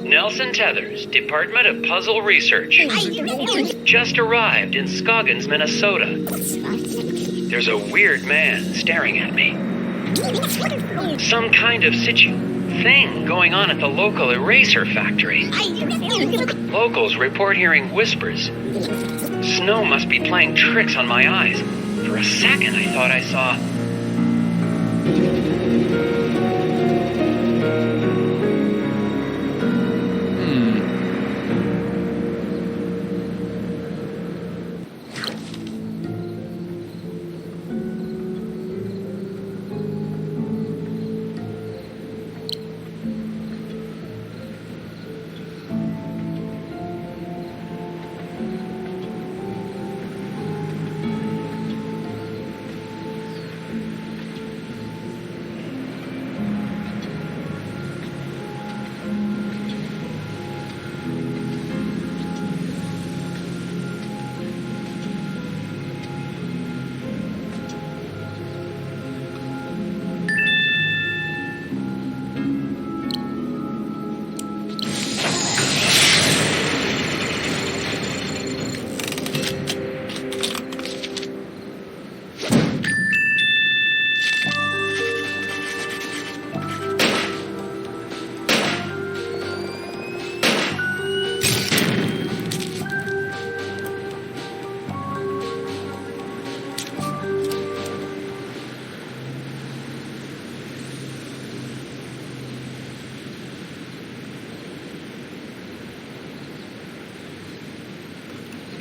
Nelson Tethers, Department of Puzzle Research. Just arrived in Scoggins, Minnesota. There's a weird man staring at me. Some kind of thing going on at the local eraser factory. Locals report hearing whispers. Snow must be playing tricks on my eyes. For a second, I thought I saw...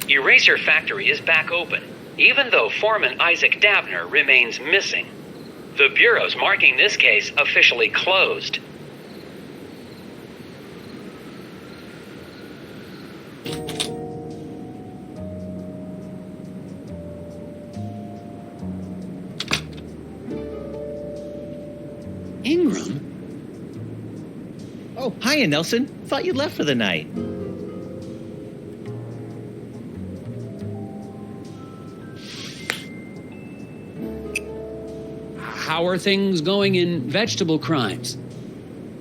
Eraser Factory is back open, even though Foreman Isaac Davner remains missing. The Bureau's marking this case officially closed. Ingram? Oh, hiya, Nelson. Thought you'd left for the night. How are things going in vegetable crimes?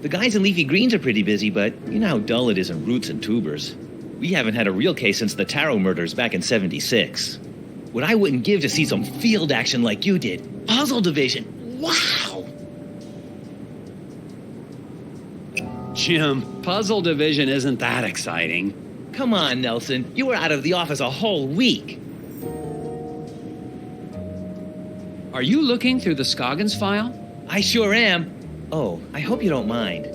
The guys in leafy greens are pretty busy, but you know how dull it is in roots and tubers. We haven't had a real case since the Taro murders back in '76. What I wouldn't give to see some field action like you did. Puzzle division. Wow! Jim, puzzle division isn't that exciting. Come on, Nelson. You were out of the office a whole week. Are you looking through the Scoggins file? I sure am. Oh, I hope you don't mind.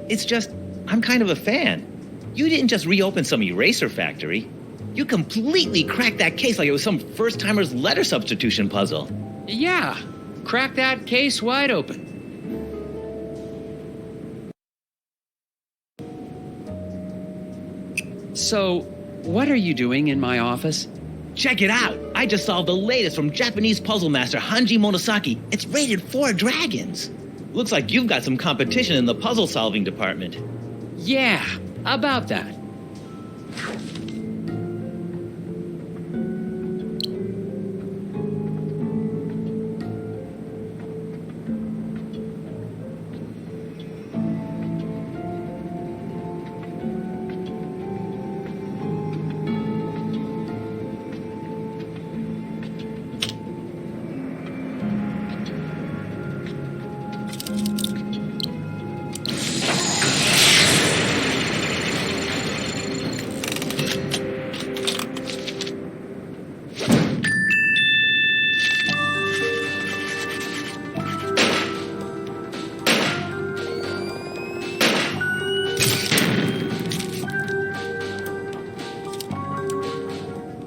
It's just, I'm kind of a fan. You didn't just reopen some eraser factory. You completely cracked that case like it was some first-timer's letter substitution puzzle. Yeah, crack that case wide open. So, what are you doing in my office? Check it out! I just solved the latest from Japanese puzzle master Hanji Monosaki. It's rated 4 dragons. Looks like you've got some competition in the puzzle-solving department. Yeah, about that.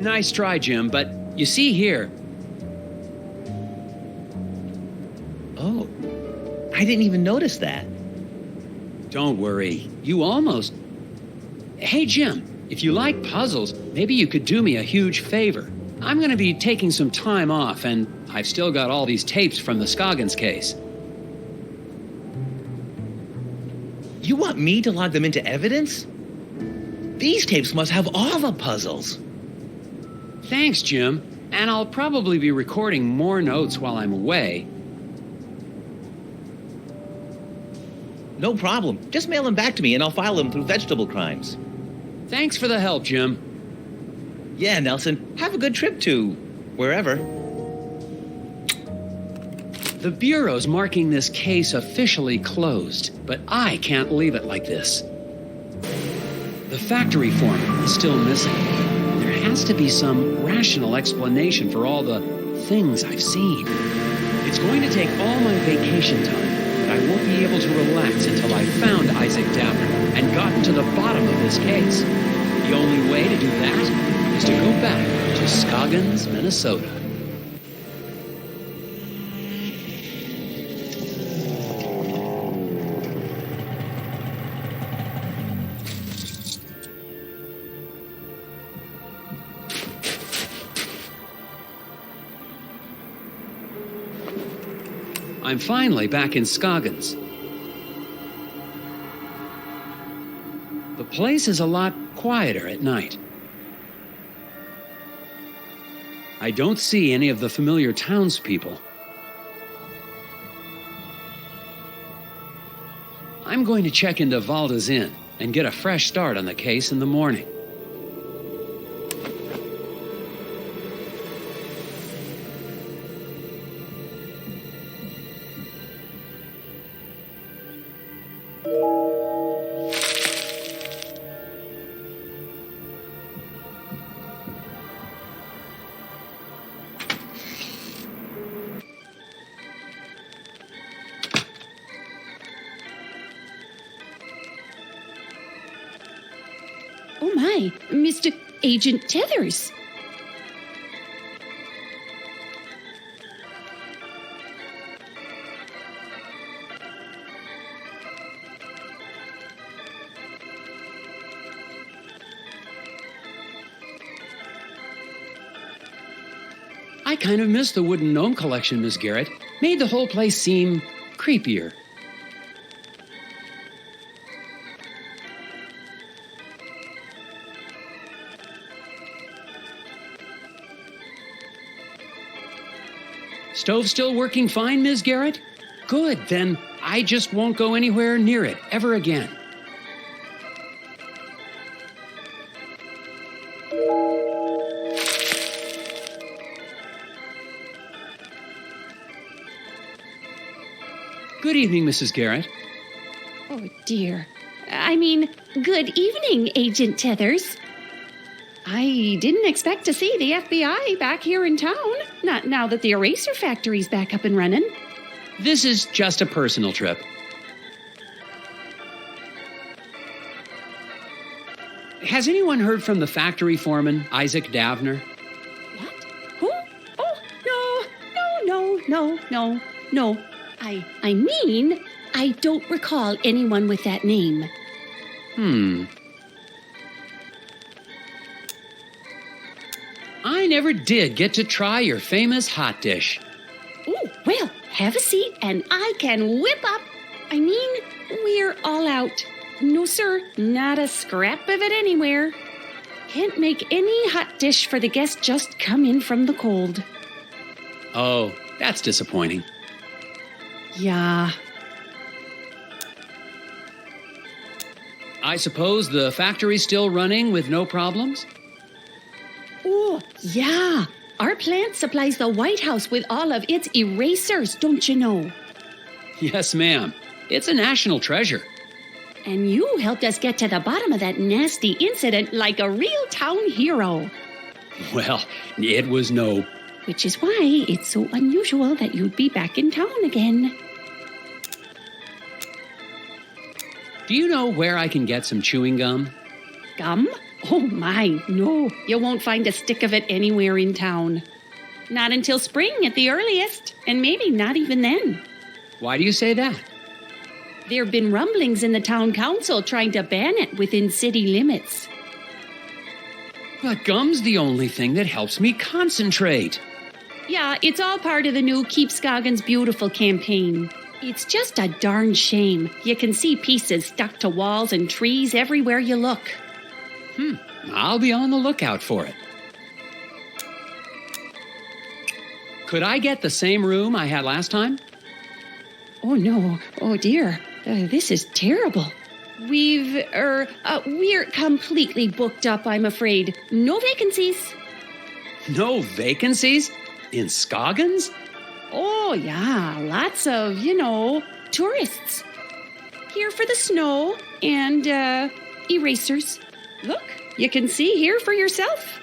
Nice try, Jim, but you see here. Oh, I didn't even notice that. Don't worry, you almost... Hey, Jim, if you like puzzles, maybe you could do me a huge favor. I'm going to be taking some time off, and I've still got all these tapes from the Scoggins case. You want me to log them into evidence? These tapes must have all the puzzles. Thanks, Jim. And I'll probably be recording more notes while I'm away. No problem. Just mail them back to me and I'll file them through vegetable crimes. Thanks for the help, Jim. Yeah, Nelson. Have a good trip to wherever. The Bureau's marking this case officially closed, but I can't leave it like this. The factory foreman is still missing. There has to be some rational explanation for all the things I've seen. It's going to take all my vacation time, but I won't be able to relax until I've found Isaac Dapper and gotten to the bottom of this case. The only way to do that is to go back to Scoggins, Minnesota. I'm finally back in Scoggins. The place is a lot quieter at night. I don't see any of the familiar townspeople. I'm going to check into Valda's Inn and get a fresh start on the case in the morning. Oh my, Mr. Agent Tethers. I kind of missed the wooden gnome collection, Miss Garrett. Made the whole place seem creepier. Stove still working fine, Ms. Garrett? Good, then I just won't go anywhere near it ever again. Good evening, Mrs. Garrett. Oh dear. I mean, good evening, Agent Tethers. I didn't expect to see the FBI back here in town, not now that the eraser factory's back up and running. This is just a personal trip. Has anyone heard from the factory foreman, Isaac Davner? What? Who? Oh, no. I mean, I don't recall anyone with that name. I never did get to try your famous hot dish. Oh, well, have a seat and I can whip up. I mean, we're all out. No, sir, not a scrap of it anywhere. Can't make any hot dish for the guests just come in from the cold. Oh, that's disappointing. Yeah. I suppose the factory's still running with no problems? Oh, yeah. Our plant supplies the White House with all of its erasers, don't you know? Yes, ma'am. It's a national treasure. And you helped us get to the bottom of that nasty incident like a real town hero. Well, it was no... Which is why it's so unusual that you'd be back in town again. Do you know where I can get some chewing gum? Gum? Oh my, no. You won't find a stick of it anywhere in town. Not until spring at the earliest, and maybe not even then. Why do you say that? There have been rumblings in the town council trying to ban it within city limits. But gum's the only thing that helps me concentrate. Yeah, it's all part of the new Keep Scoggins Beautiful campaign. It's just a darn shame. You can see pieces stuck to walls and trees everywhere you look. I'll be on the lookout for it. Could I get the same room I had last time? Oh no, oh dear. This is terrible. We're completely booked up, I'm afraid. No vacancies. No vacancies? In Scoggins? Oh, yeah, lots of, tourists. Here for the snow and erasers. Look, you can see here for yourself.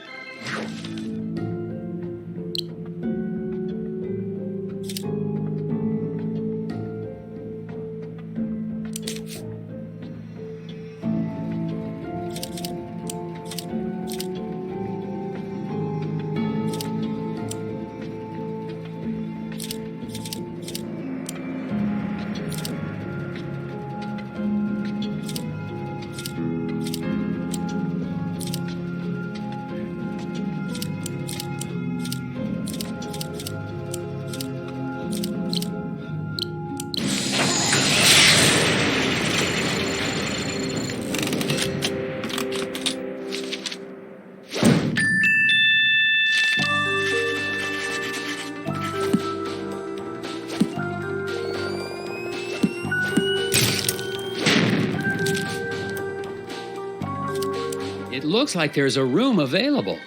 It looks like there's a room available.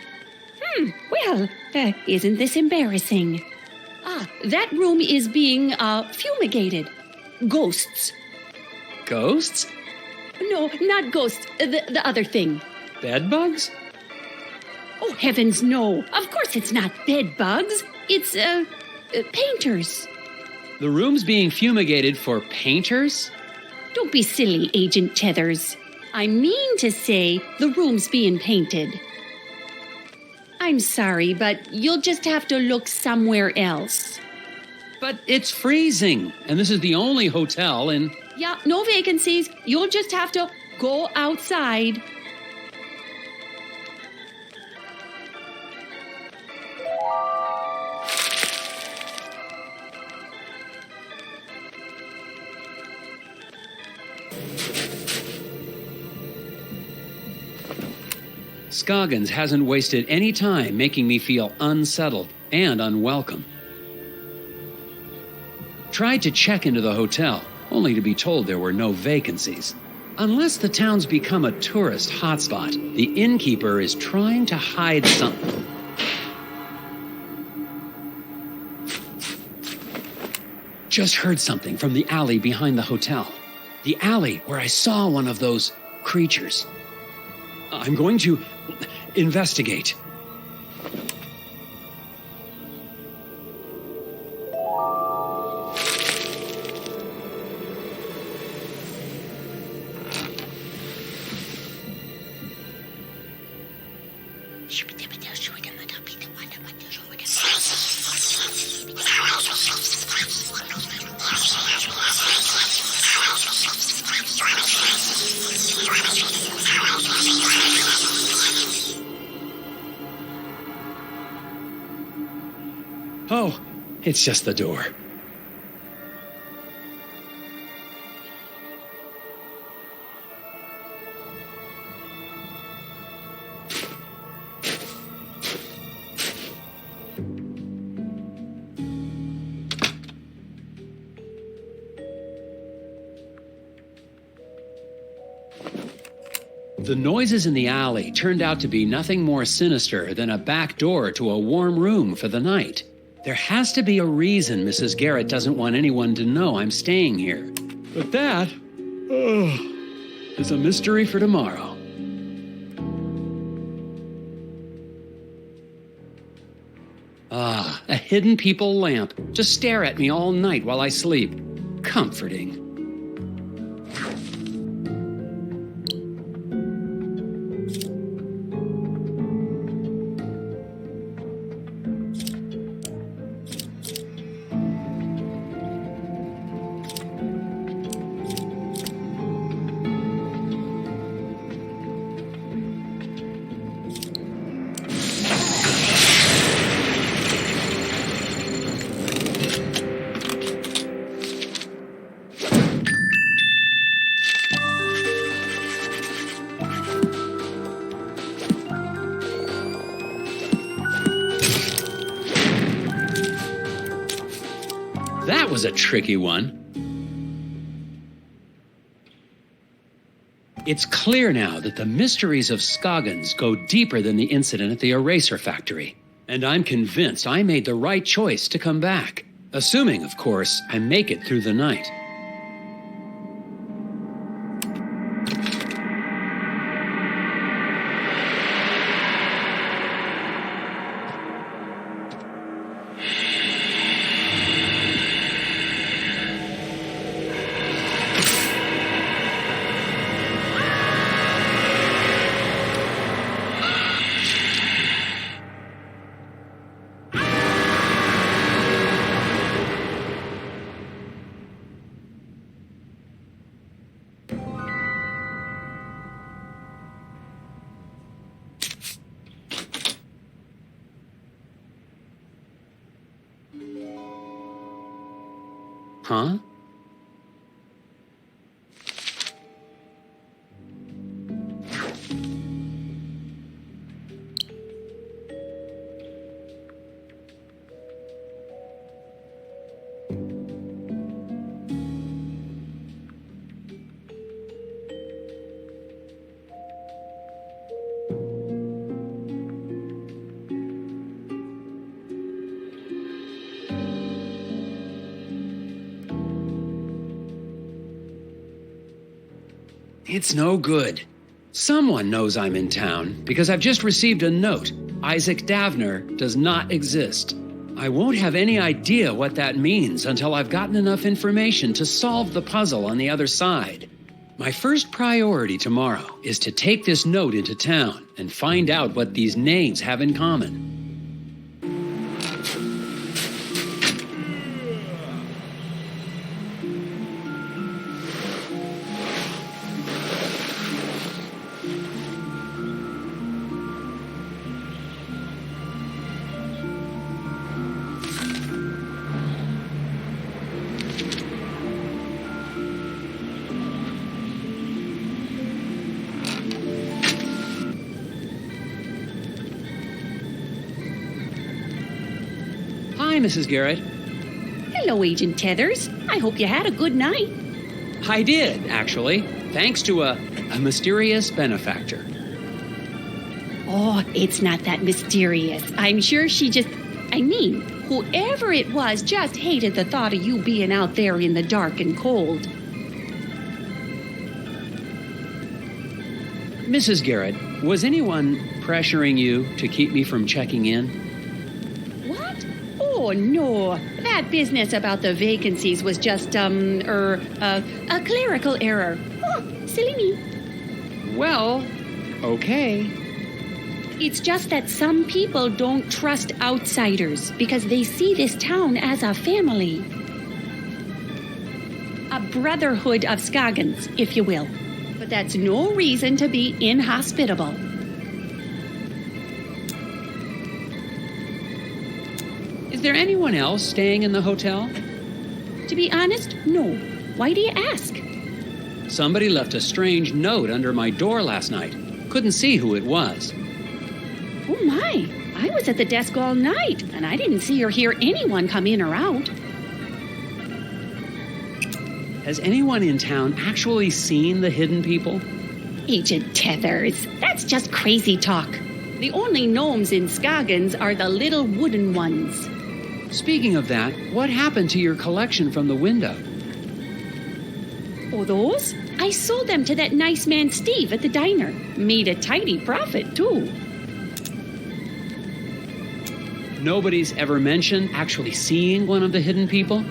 Well, isn't this embarrassing? That room is being fumigated. Ghosts. Ghosts? No, not ghosts. The other thing. Bedbugs? Oh, heavens, no. Of course it's not bed bugs. It's, painters. The room's being fumigated for painters? Don't be silly, Agent Tethers. I mean to say the room's being painted. I'm sorry, but you'll just have to look somewhere else. But it's freezing, and this is the only hotel in... Yeah, no vacancies. You'll just have to go outside. Scoggins hasn't wasted any time making me feel unsettled and unwelcome. Tried to check into the hotel, only to be told there were no vacancies. Unless the town's become a tourist hotspot, the innkeeper is trying to hide something. Just heard something from the alley behind the hotel. The alley where I saw one of those creatures. I'm going to investigate. Oh, it's just the door. The noises in the alley turned out to be nothing more sinister than a back door to a warm room for the night. There has to be a reason Mrs. Garrett doesn't want anyone to know I'm staying here. But that is a mystery for tomorrow. A hidden people lamp to stare at me all night while I sleep. Comforting. That was a tricky one. It's clear now that the mysteries of Scoggins go deeper than the incident at the eraser factory. And I'm convinced I made the right choice to come back. Assuming, of course, I make it through the night. Huh? It's no good. Someone knows I'm in town because I've just received a note. Isaac Davner does not exist. I won't have any idea what that means until I've gotten enough information to solve the puzzle on the other side. My first priority tomorrow is to take this note into town and find out what these names have in common. Hi, Mrs. Garrett. Hello, Agent Tethers. I hope you had a good night. I did, actually, thanks to a mysterious benefactor. Oh, it's not that mysterious. I'm sure whoever it was just hated the thought of you being out there in the dark and cold. Mrs. Garrett, was anyone pressuring you to keep me from checking in? What? Oh, no. That business about the vacancies was just, a clerical error. Oh, silly me. Well, okay. It's just that some people don't trust outsiders because they see this town as a family. A brotherhood of Scoggins, if you will. But that's no reason to be inhospitable. Is there anyone else staying in the hotel? To be honest, no. Why do you ask? Somebody left a strange note under my door last night. Couldn't see who it was. Oh my, I was at the desk all night, and I didn't see or hear anyone come in or out. Has anyone in town actually seen the hidden people? Agent Tethers, that's just crazy talk. The only gnomes in Scoggins are the little wooden ones. Speaking of that, what happened to your collection from the window? Oh, those? I sold them to that nice man Steve at the diner. Made a tidy profit, too. Nobody's ever mentioned actually seeing one of the hidden people?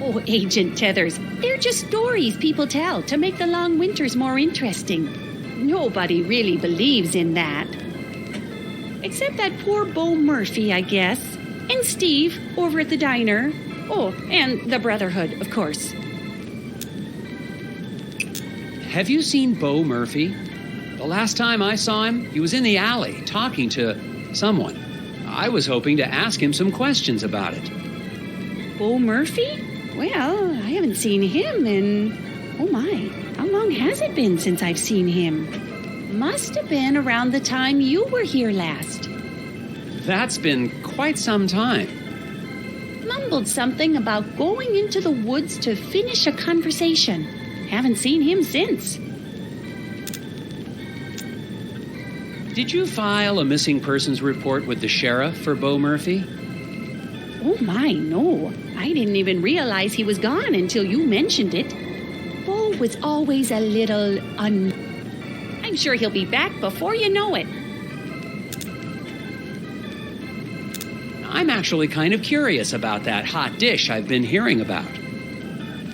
Oh, Agent Tethers, they're just stories people tell to make the long winters more interesting. Nobody really believes in that. Except that poor Bo Murphy, I guess. And Steve over at the diner. Oh, and the Brotherhood, of course. Have you seen Bo Murphy? The last time I saw him, he was in the alley talking to someone. I was hoping to ask him some questions about it. Bo Murphy? Well, I haven't seen him in... Oh my, how long has it been since I've seen him? Must have been around the time you were here last. That's been quite some time. Mumbled something about going into the woods to finish a conversation. Haven't seen him since. Did you file a missing persons report with the sheriff for Bo Murphy? Oh my, no. I didn't even realize he was gone until you mentioned it. Bo was always a little I'm sure he'll be back before you know it. I'm actually kind of curious about that hot dish I've been hearing about.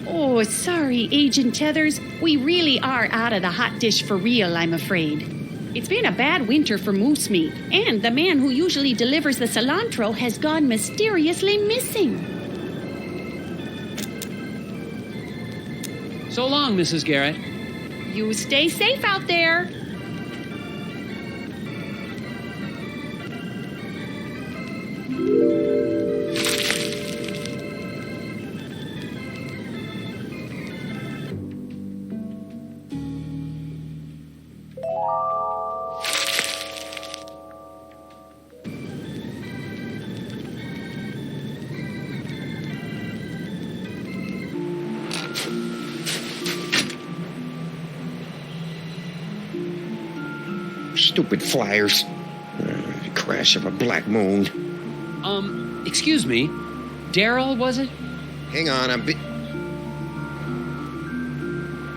Oh, sorry, Agent Tethers. We really are out of the hot dish for real, I'm afraid. It's been a bad winter for moose meat, and the man who usually delivers the cilantro has gone mysteriously missing. So long, Mrs. Garrett. You stay safe out there. Stupid flyers. Crash of a black moon. Excuse me. Daryl, was it? Hang on,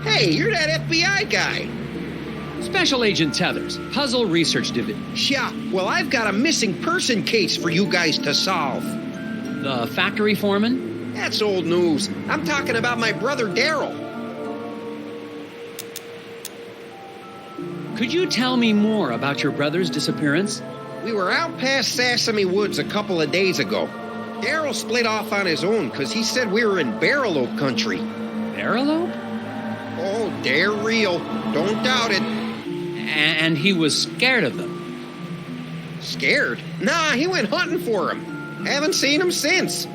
Hey, you're that FBI guy. Special Agent Tethers, Puzzle Research Division. Yeah, well, I've got a missing person case for you guys to solve. The factory foreman? That's old news. I'm talking about my brother Daryl. Could you tell me more about your brother's disappearance? We were out past Sesame Woods a couple of days ago. Daryl split off on his own because he said we were in Barrel Oak country. Barrel Oak? Oh, they're real. Don't doubt it. And he was scared of them. Scared? Nah, he went hunting for him. Haven't seen him since.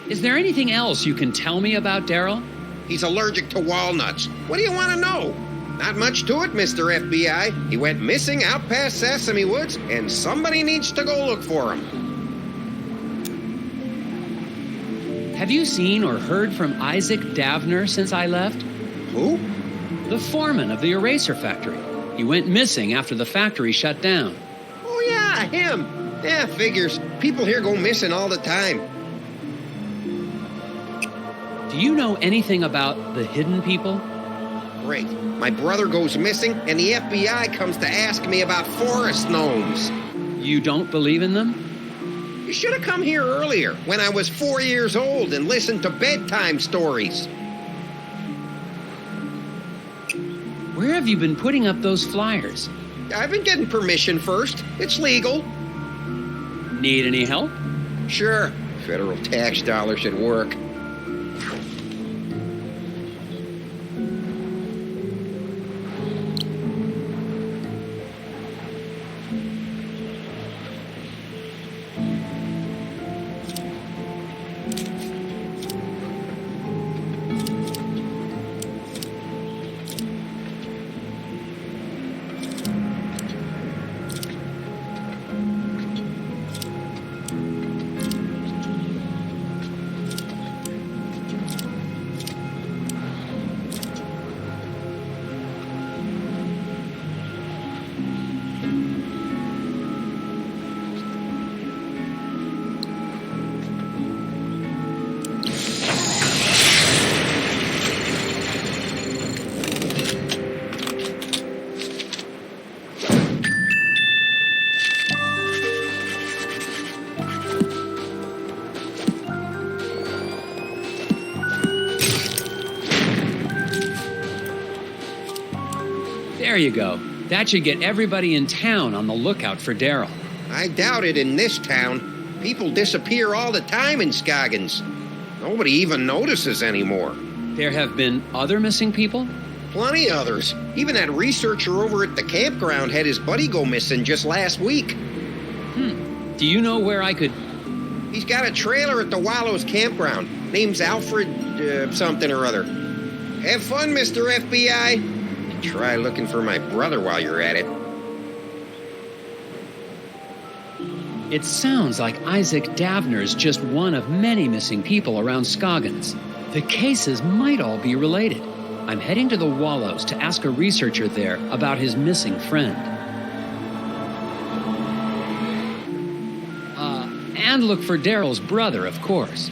Is there anything else you can tell me about Daryl? He's allergic to walnuts. What do you want to know? Not much to it, Mr. FBI. He went missing out past Sesame Woods, and somebody needs to go look for him. Have you seen or heard from Isaac Davner since I left? Who? The foreman of the eraser factory. He went missing after the factory shut down. Oh, yeah, him. Yeah, figures. People here go missing all the time. Do you know anything about the hidden people? Great. My brother goes missing, and the FBI comes to ask me about forest gnomes. You don't believe in them? You should have come here earlier, when I was 4 years old, and listened to bedtime stories. Where have you been putting up those flyers? I've been getting permission first. It's legal. Need any help? Sure. Federal tax dollars at work. There you go. That should get everybody in town on the lookout for Daryl. I doubt it in this town. People disappear all the time in Scoggins. Nobody even notices anymore. There have been other missing people? Plenty others. Even that researcher over at the campground had his buddy go missing just last week. Do you know where I could... He's got a trailer at the Wallows campground. Name's Alfred something or other. Have fun, Mr. FBI. And try looking for my brother while you're at it. It sounds like Isaac Davner's just one of many missing people around Scoggins. The cases might all be related. I'm heading to the Wallows to ask a researcher there about his missing friend. And look for Daryl's brother, of course.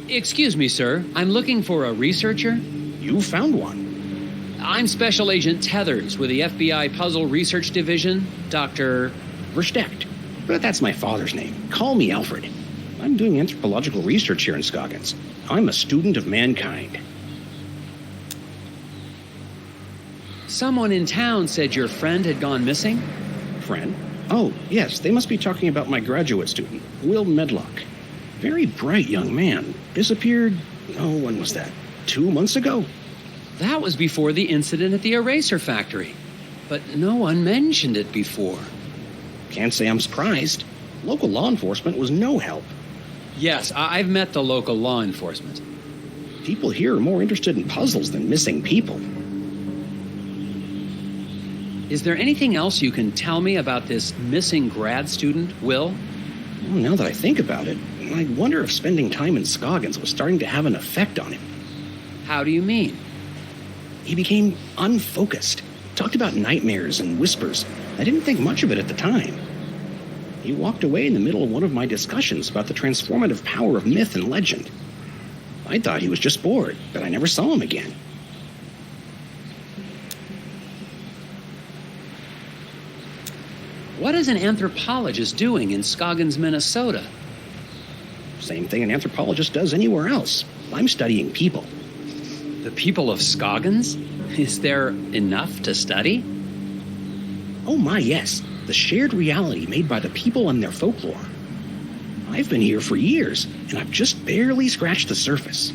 Excuse me, sir. I'm looking for a researcher. You found one. I'm Special Agent Tethers with the FBI Puzzle Research Division, Dr. Versteckt. But that's my father's name. Call me Alfred. I'm doing anthropological research here in Scoggins. I'm a student of mankind. Someone in town said your friend had gone missing? Friend? Oh, yes, they must be talking about my graduate student, Will Medlock. Very bright young man. Disappeared, when was that? 2 months ago? That was before the incident at the eraser factory. But no one mentioned it before. Can't say I'm surprised. Local law enforcement was no help. Yes, I've met the local law enforcement. People here are more interested in puzzles than missing people. Is there anything else you can tell me about this missing grad student, Will? Well, now that I think about it, I wonder if spending time in Scoggins was starting to have an effect on him. How do you mean? He became unfocused. Talked about nightmares and whispers. I didn't think much of it at the time. He walked away in the middle of one of my discussions about the transformative power of myth and legend. I thought he was just bored, but I never saw him again. What is an anthropologist doing in Scoggins, Minnesota? Same thing an anthropologist does anywhere else. I'm studying people. The people of Scoggins? Is there enough to study? Oh my, yes. The shared reality made by the people and their folklore. I've been here for years, and I've just barely scratched the surface.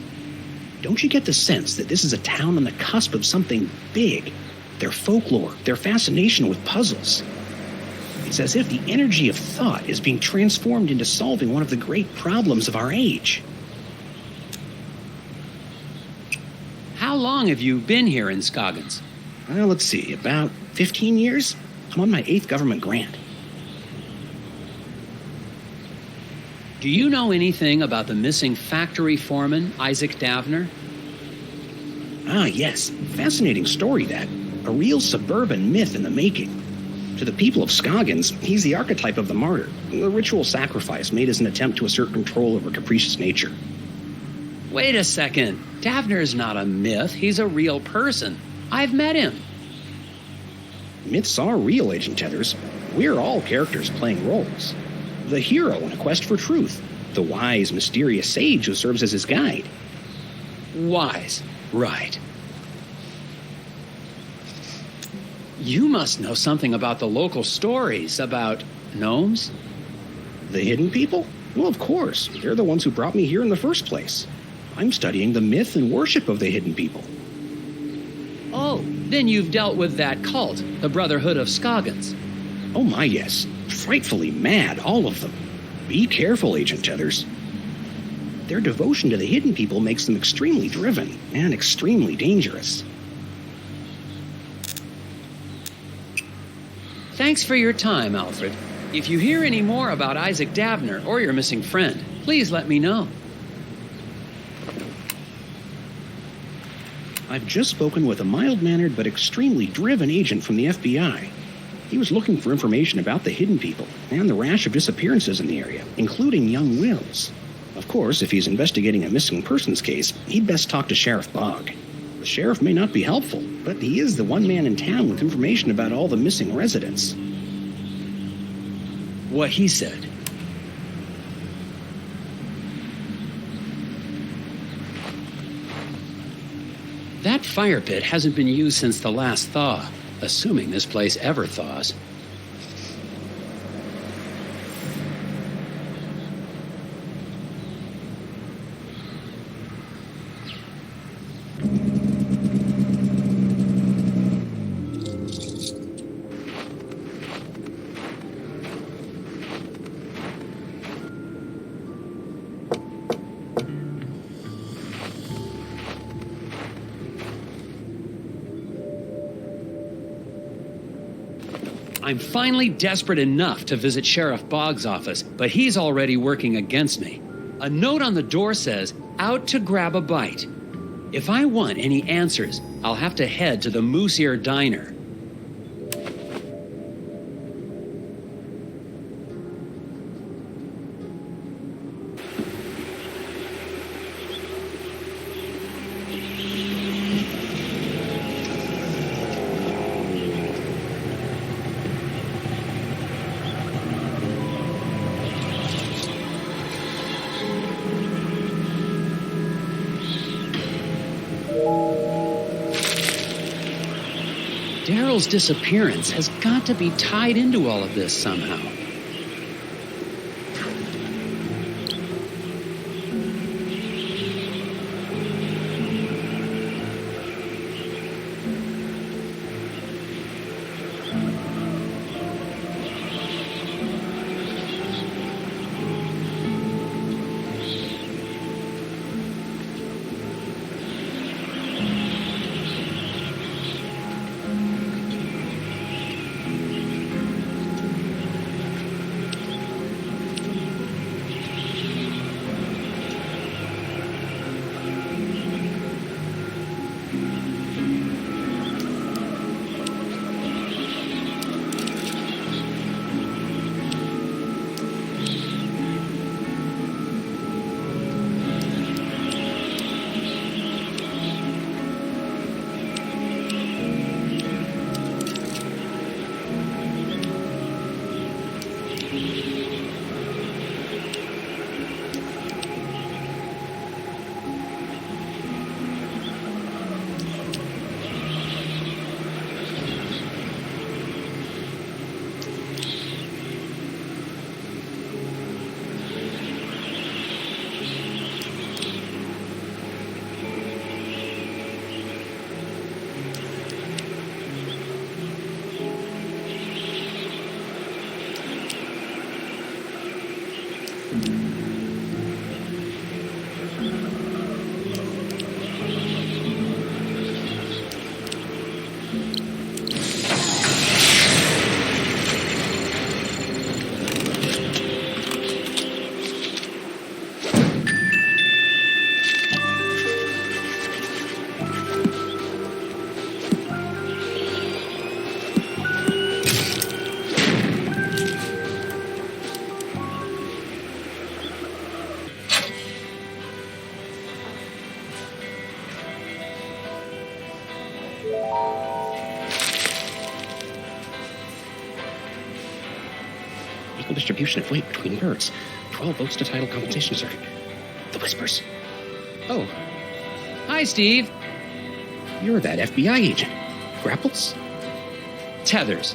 Don't you get the sense that this is a town on the cusp of something big? Their folklore, their fascination with puzzles. It's as if the energy of thought is being transformed into solving one of the great problems of our age. How long have you been here in Scoggins? Well, let's see, about 15 years? I'm on my 8th government grant. Do you know anything about the missing factory foreman, Isaac Davner? Ah, yes. Fascinating story, that. A real suburban myth in the making. To the people of Scoggins, he's the archetype of the martyr, the ritual sacrifice made as an attempt to assert control over capricious nature. Wait a second. Davner's not a myth. He's a real person. I've met him. Myths are real, Agent Tethers. We're all characters playing roles. The hero in a quest for truth. The wise, mysterious sage who serves as his guide. Wise. Right. You must know something about the local stories about gnomes? The hidden people? Well, of course. They're the ones who brought me here in the first place. I'm studying the myth and worship of the hidden people. Oh, then you've dealt with that cult, the Brotherhood of Scoggins. Oh my, yes. Frightfully mad, all of them. Be careful, Agent Tethers. Their devotion to the hidden people makes them extremely driven and extremely dangerous. Thanks for your time, Alfred. If you hear any more about Isaac Davner or your missing friend, please let me know. I've just spoken with a mild-mannered but extremely driven agent from the FBI. He was looking for information about the hidden people and the rash of disappearances in the area, including young Will's. Of course, if he's investigating a missing persons case, he'd best talk to Sheriff Bogg. The sheriff may not be helpful, but he is the one man in town with information about all the missing residents. What he said. That fire pit hasn't been used since the last thaw, assuming this place ever thaws. I'm finally desperate enough to visit Sheriff Boggs' office, but he's already working against me. A note on the door says, "Out to grab a bite." If I want any answers, I'll have to head to the Moose Ear Diner. Daryl's disappearance has got to be tied into all of this somehow. Equal distribution of weight between birds. 12 votes to title compensation circuit. The whispers. Oh, Hi, Steve. you're that FBI agent. Grapples? Tethers.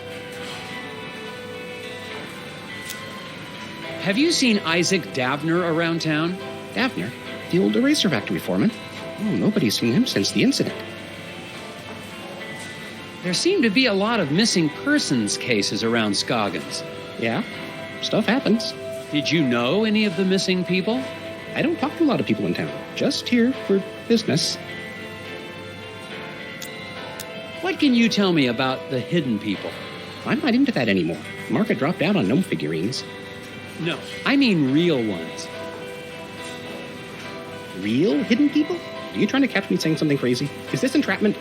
Have you seen Isaac Davner around town? Davner, the old eraser factory foreman. Oh, nobody's seen him since the incident. There seem to be a lot of missing persons cases around Scoggins. Yeah, stuff happens. Did you know any of the missing people? I don't talk to a lot of people in town. Just here for business. What can you tell me about the hidden people? I'm not into that anymore. Market dropped out on gnome figurines. No, I mean real ones. Real hidden people? Are you trying to catch me saying something crazy? Is this entrapment?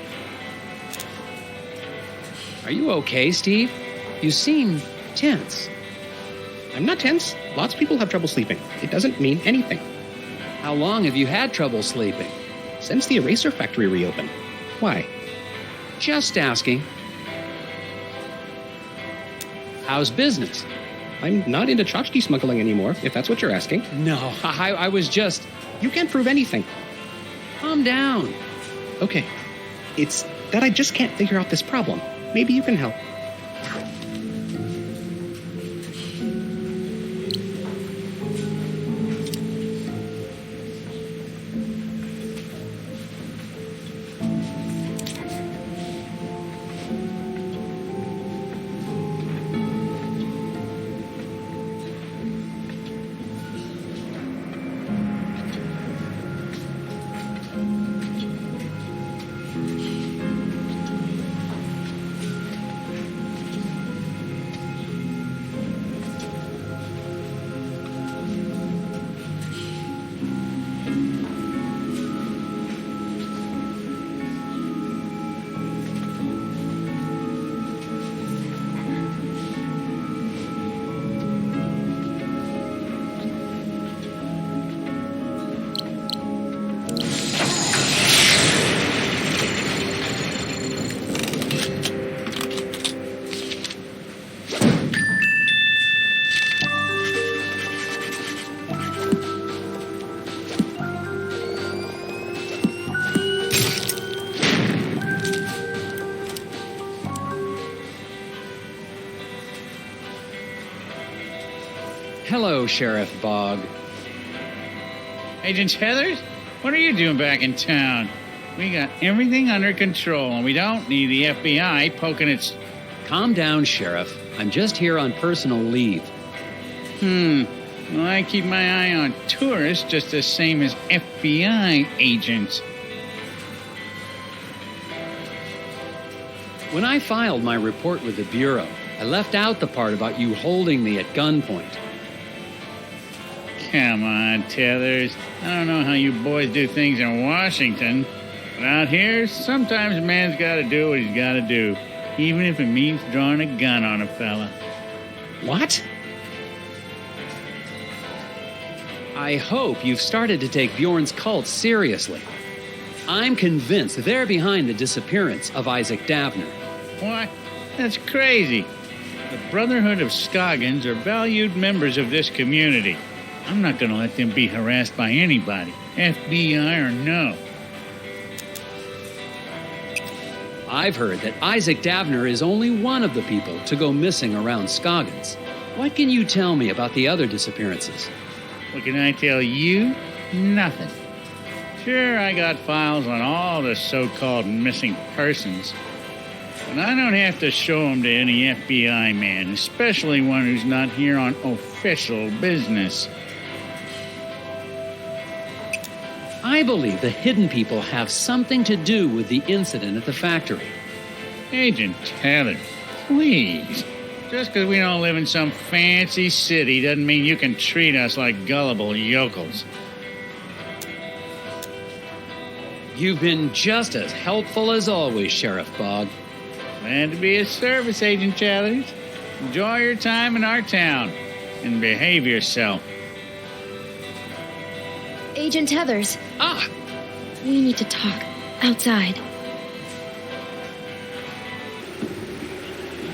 Are you okay, Steve? You seem tense. I'm not tense. Lots of people have trouble sleeping. It doesn't mean anything. How long have you had trouble sleeping? Since the eraser factory reopened. Why? Just asking. How's business? I'm not into tchotchke smuggling anymore, if that's what you're asking. No, I was just... You can't prove anything. Calm down. Okay. It's that I just can't figure out this problem. Maybe you can help. Hello, Sheriff Bog. Agent Heathers, what are you doing back in town? We got everything under control, and we don't need the FBI poking its... Calm down, Sheriff. I'm just here on personal leave. Well, I keep my eye on tourists just the same as FBI agents. When I filed my report with the Bureau, I left out the part about you holding me at gunpoint. Come on, Tethers. I don't know how you boys do things in Washington, but out here, sometimes a man's got to do what he's got to do, even if it means drawing a gun on a fella. What? I hope you've started to take Bjorn's cult seriously. I'm convinced they're behind the disappearance of Isaac Davner. What? That's crazy. The Brotherhood of Scoggins are valued members of this community. I'm not going to let them be harassed by anybody, FBI or no. I've heard that Isaac Davner is only one of the people to go missing around Scoggins. What can you tell me about the other disappearances? What can I tell you? Nothing. Sure, I got files on all the so-called missing persons, but I don't have to show them to any FBI man, especially one who's not here on official business. I believe the hidden people have something to do with the incident at the factory. Agent Taylor, please. Just because we don't live in some fancy city doesn't mean you can treat us like gullible yokels. You've been just as helpful as always, Sheriff Bog. Glad to be of service, Agent Challenge. Enjoy your time in our town and behave yourself. Agent Heathers, Ah! we need to talk outside.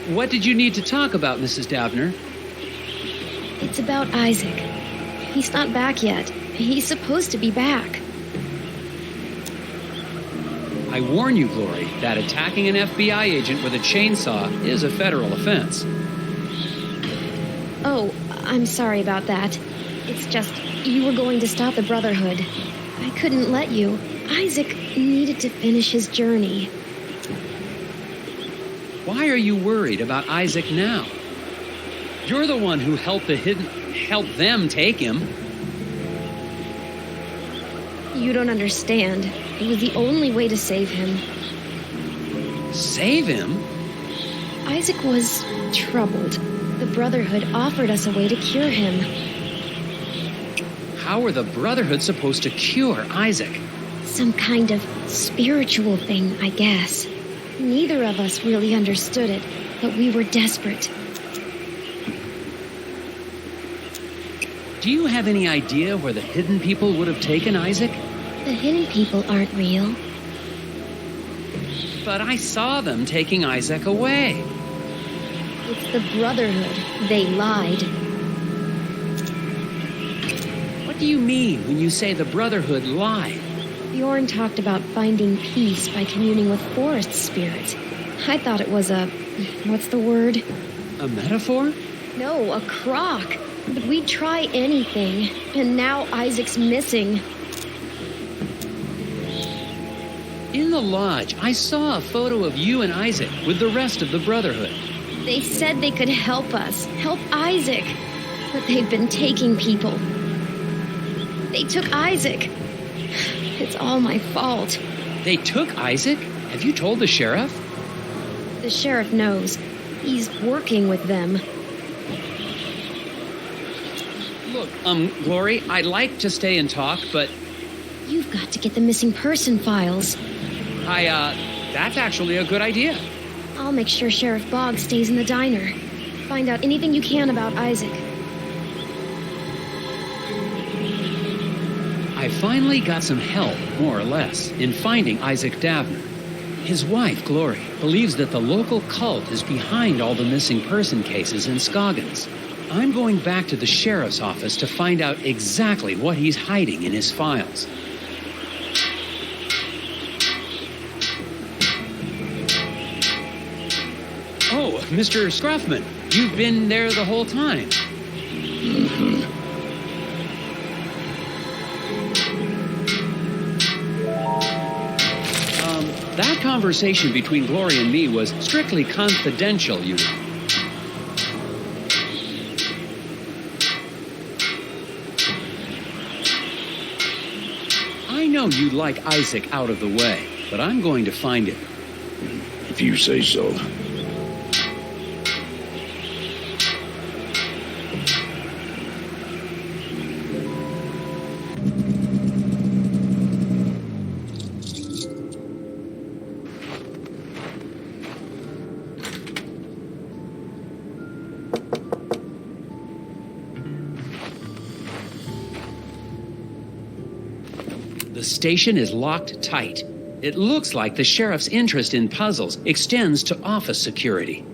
What did you need to talk about, Mrs. Davner? It's about Isaac. He's not back yet. He's supposed to be back. I warn you, Glory, that attacking an FBI agent with a chainsaw is a federal offense. Oh, I'm sorry about that. It's just, you were going to stop the Brotherhood. I couldn't let you. Isaac needed to finish his journey. Why are you worried about Isaac now? You're the one who helped them take him. You don't understand. It was the only way to save him. Save him? Isaac was troubled. The Brotherhood offered us a way to cure him. How were the Brotherhood supposed to cure Isaac? Some kind of spiritual thing, I guess. Neither of us really understood it, but we were desperate. Do you have any idea where the hidden people would have taken Isaac? The hidden people aren't real. But I saw them taking Isaac away. It's the Brotherhood. They lied. What do you mean when you say the Brotherhood lied? Bjorn talked about finding peace by communing with forest spirits. I thought it was what's the word? A metaphor? No, a crock. But we'd try anything, and now Isaac's missing. In the lodge, I saw a photo of you and Isaac with the rest of the Brotherhood. They said they could help us, help Isaac. But they've been taking people. They took Isaac. It's all my fault. They took Isaac? Have you told the sheriff? The sheriff knows. He's working with them. Look, Glory, I'd like to stay and talk, but You've got to get the missing person files. that's actually a good idea. I'll make sure Sheriff Boggs stays in the diner. Find out anything you can about Isaac. I finally got some help, more or less, in finding Isaac Davner. His wife, Glory, believes that the local cult is behind all the missing person cases in Scoggins. I'm going back to the sheriff's office to find out exactly what he's hiding in his files. Oh, Mr. Scruffman, you've been there the whole time. That conversation between Gloria and me was strictly confidential, you know. I know you'd like Isaac out of the way, but I'm going to find him. If you say so. The station is locked tight. It looks like the sheriff's interest in puzzles extends to office security.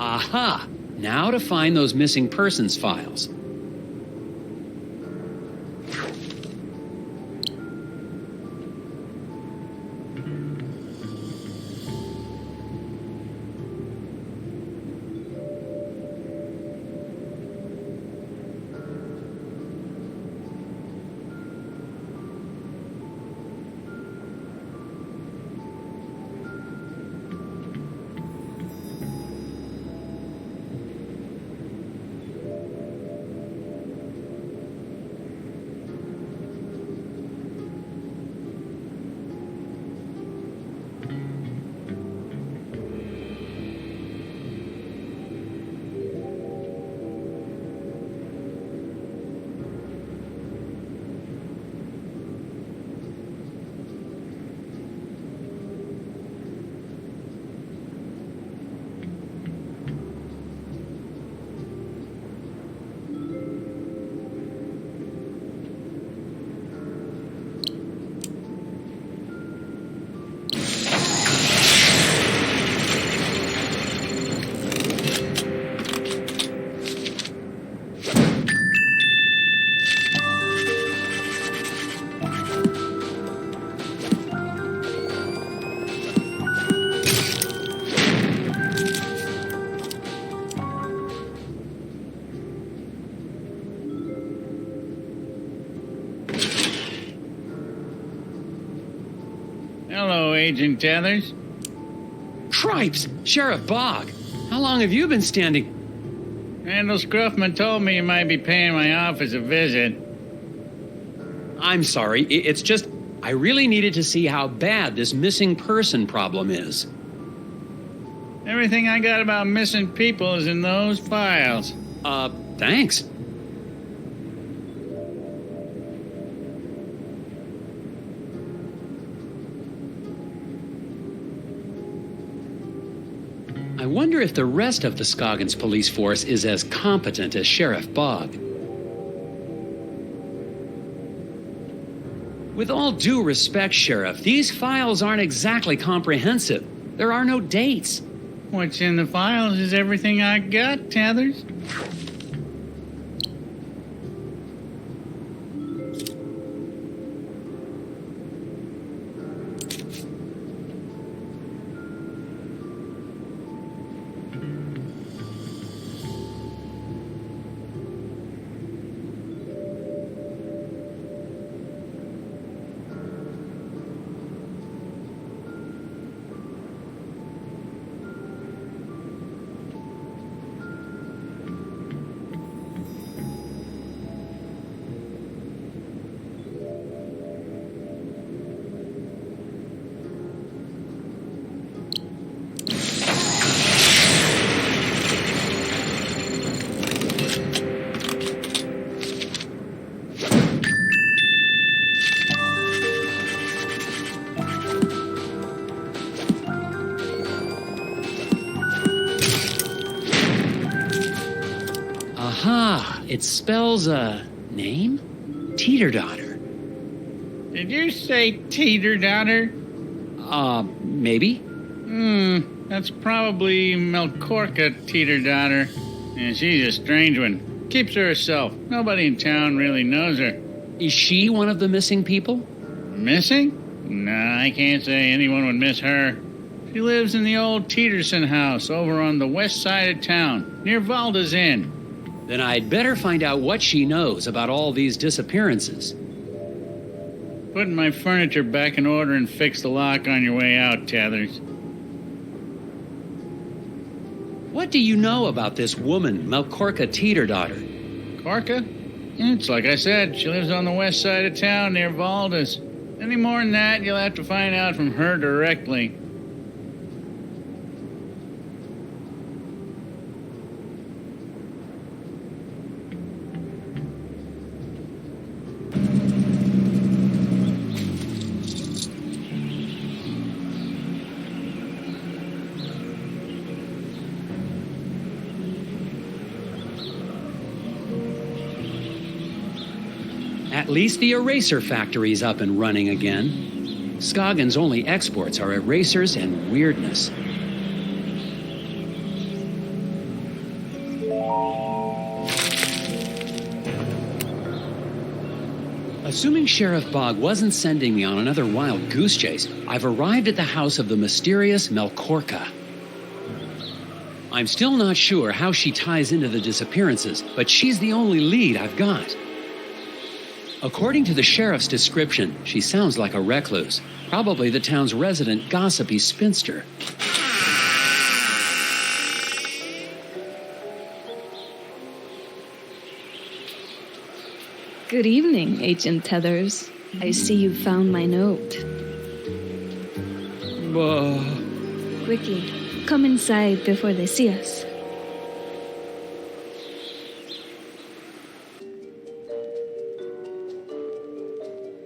Aha! Now to find those missing persons files. Hello, Agent Tethers. Cripes! Sheriff Bog! How long have you been standing? Randall Scruffman told me you might be paying my office a visit. I'm sorry, it's just I really needed to see how bad this missing person problem is. Everything I got about missing people is in those files. Thanks. I wonder if the rest of the Scoggins police force is as competent as Sheriff Bogg. With all due respect, Sheriff, these files aren't exactly comprehensive. There are no dates. What's in the files is everything I got, Tethers. Aha, it spells a name? Teeter-daughter. Did you say teeter-daughter? Maybe? That's probably Melkorka teeter-daughter. And she's a strange one. Keeps to herself. Nobody in town really knows her. Is she one of the missing people? Missing? Nah, I can't say anyone would miss her. She lives in the old Teeterson house over on the west side of town, near Valda's Inn. Then I'd better find out what she knows about all these disappearances. Putting my furniture back in order and fix the lock on your way out, Tethers. What do you know about this woman, Melkorka Teeter-daughter? Korka? It's like I said, she lives on the west side of town near Valda's. Any more than that, you'll have to find out from her directly. At least the eraser factory's up and running again. Scoggins' only exports are erasers and weirdness. Assuming Sheriff Bogg wasn't sending me on another wild goose chase, I've arrived at the house of the mysterious Melkorka. I'm still not sure how she ties into the disappearances, but she's the only lead I've got. According to the sheriff's description, she sounds like a recluse, probably the town's resident gossipy spinster. Good evening, Agent Tethers. I see you found my note. Quickly, come inside before they see us.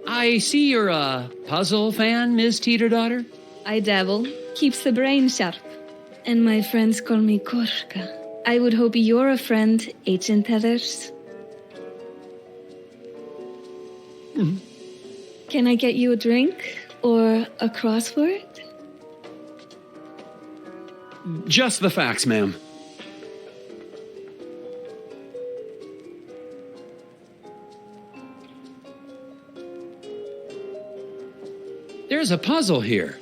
I see you're a puzzle fan, Ms. Teeter-daughter? I dabble. Keeps the brain sharp. And my friends call me Korka. I would hope you're a friend, Agent Tethers. Can I get you a drink? Or a crossword? Just the facts, ma'am. There's a puzzle here.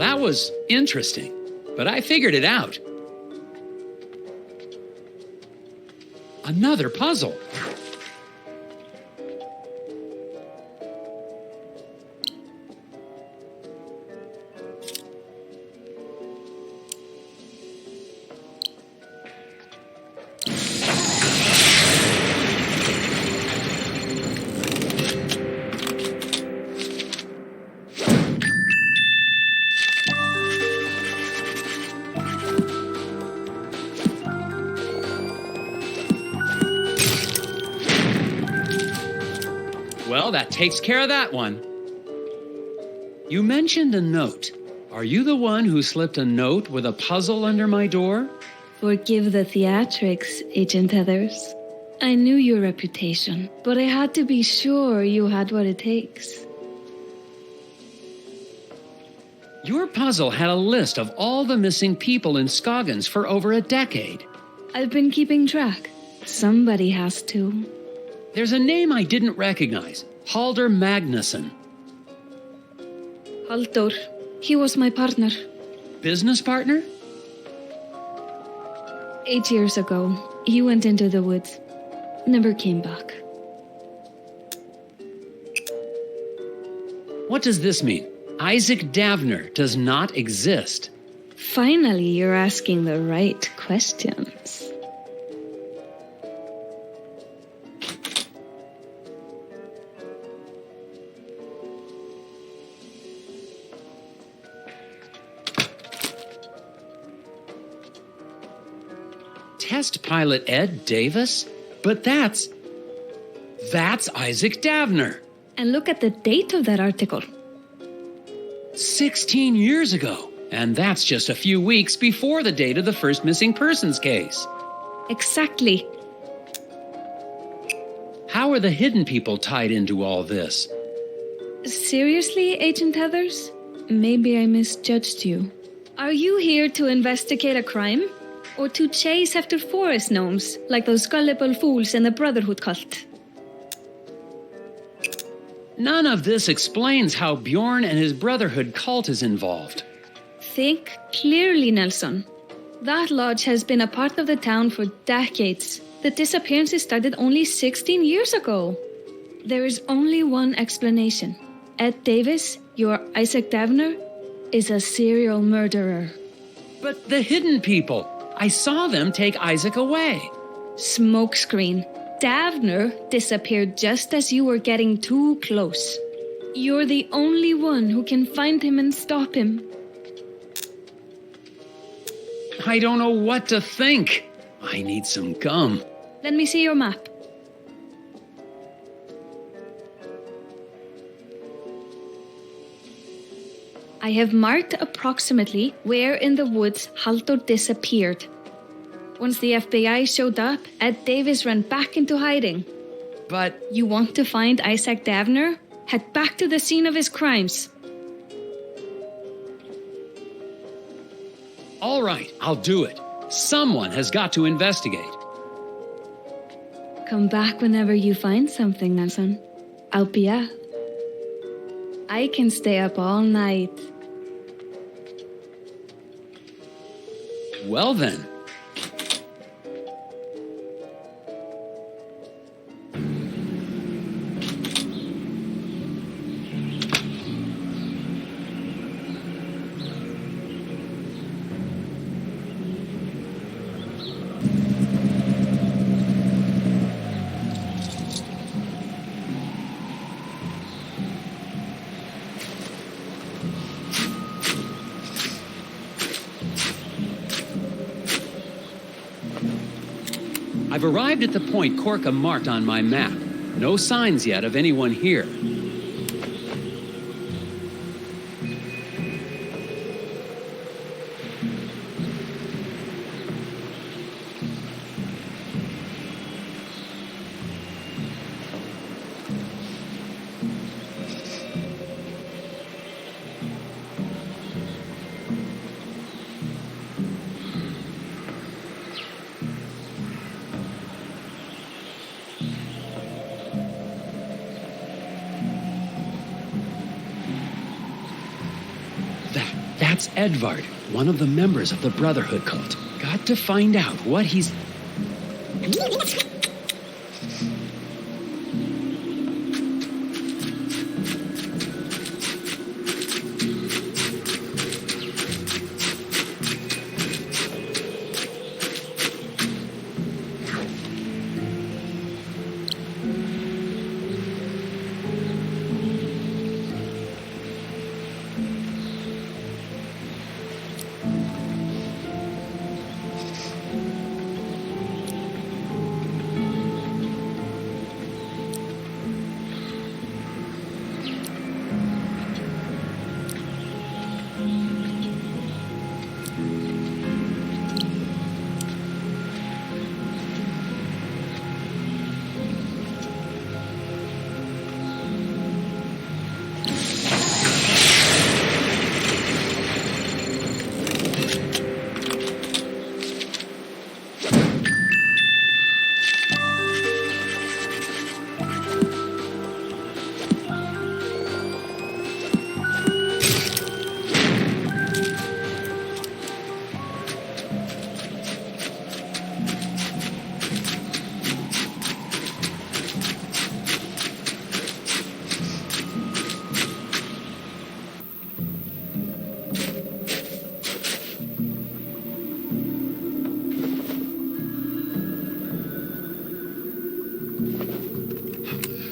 that was interesting, but I figured it out. Another puzzle. Well, that takes care of that one. You mentioned a note. Are you the one who slipped a note with a puzzle under my door? Forgive the theatrics, Agent Heathers. I knew your reputation, but I had to be sure you had what it takes. Your puzzle had a list of all the missing people in Scoggins for over a decade. I've been keeping track. Somebody has to. There's a name I didn't recognize. Halder Magnuson. Halldór. He was my partner. Business partner? 8 years ago, he went into the woods. Never came back. What does this mean? Isaac Davner does not exist. Finally, you're asking the right questions. Test pilot Ed Davis? But that's Isaac Davner. And look at the date of that article. 16 years ago. And that's just a few weeks before the date of the first missing persons case. Exactly. How are the hidden people tied into all this? Seriously, Agent Heathers? Maybe I misjudged you. Are you here to investigate a crime? Or to chase after forest gnomes, like those gullible fools in the Brotherhood cult? None of this explains how Bjorn and his Brotherhood cult is involved. Think clearly, Nelson. That lodge has been a part of the town for decades. The disappearances started only 16 years ago. There is only one explanation. Ed Davis, your Isaac Davner, is a serial murderer. But the hidden people, I saw them take Isaac away. Smokescreen. Davner disappeared just as you were getting too close. You're the only one who can find him and stop him. I don't know what to think. I need some gum. Let me see your map. I have marked approximately where in the woods Halldór disappeared. Once the FBI showed up, Ed Davis ran back into hiding. But you want to find Isaac Davner? Head back to the scene of his crimes. all right, I'll do it. Someone has got to investigate. Come back whenever you find something, Nelson. I'll be out. I can stay up all night. Well then. I've arrived at the point Korka marked on my map. No signs yet of anyone here. That's Edvard, one of the members of the Brotherhood cult. Got to find out what he's...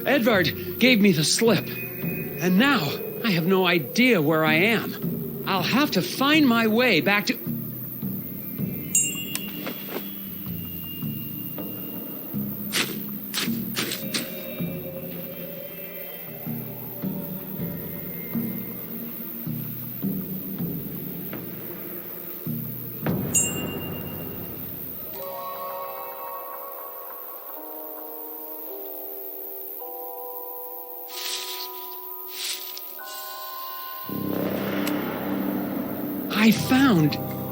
Edvard gave me the slip. And now, I have no idea where I am. I'll have to find my way back to...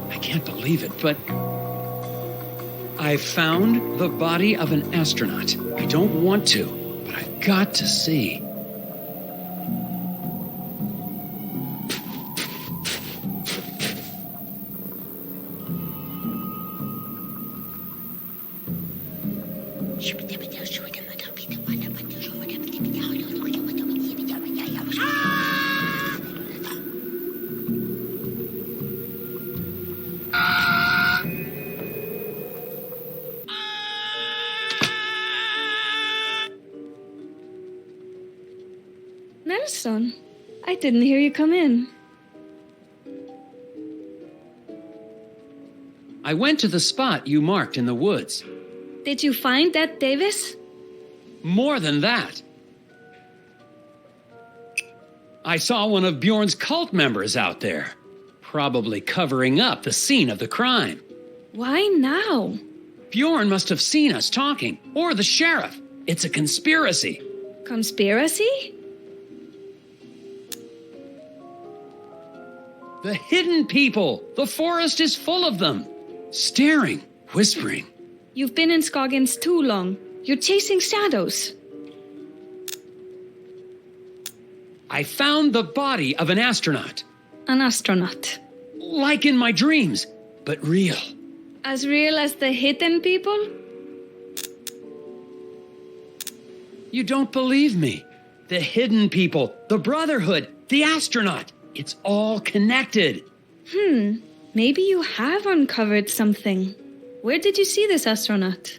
I can't believe it, but I found the body of an astronaut. I don't want to, but I've got to see. Nelson, I didn't hear you come in. I went to the spot you marked in the woods. Did you find that Davis? More than that. I saw one of Bjorn's cult members out there, probably covering up the scene of the crime. Why now? Bjorn must have seen us talking, or the sheriff. It's a conspiracy. Conspiracy? The hidden people. The forest is full of them. Staring, whispering. You've been in Scoggins too long. You're chasing shadows. I found the body of an astronaut. An astronaut. Like in my dreams, but real. As real as the hidden people? You don't believe me. The hidden people, the Brotherhood, the astronaut. It's all connected. Maybe you have uncovered something. Where did you see this astronaut?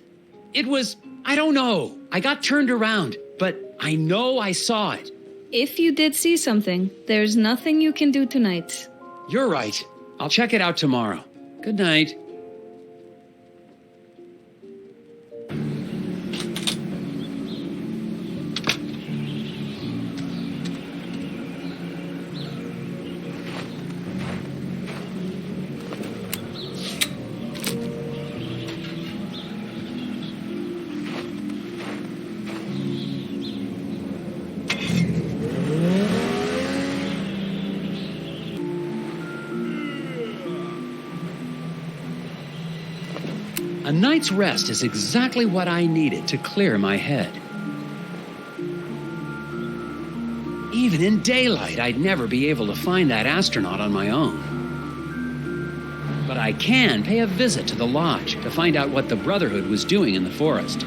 It was, I don't know. I got turned around, but I know I saw it. If you did see something, there's nothing you can do tonight. You're right. I'll check it out tomorrow. Good night. A night's rest is exactly what I needed to clear my head. Even in daylight, I'd never be able to find that astronaut on my own. But I can pay a visit to the lodge to find out what the Brotherhood was doing in the forest.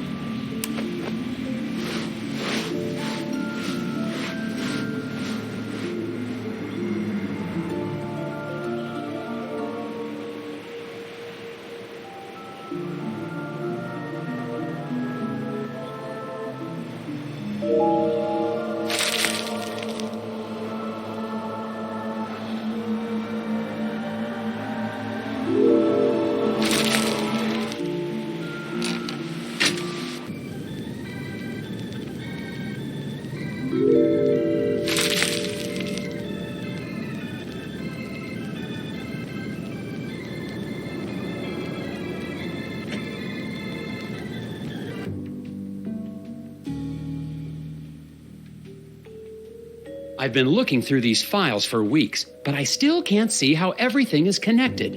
I've been looking through these files for weeks, but I still can't see how everything is connected.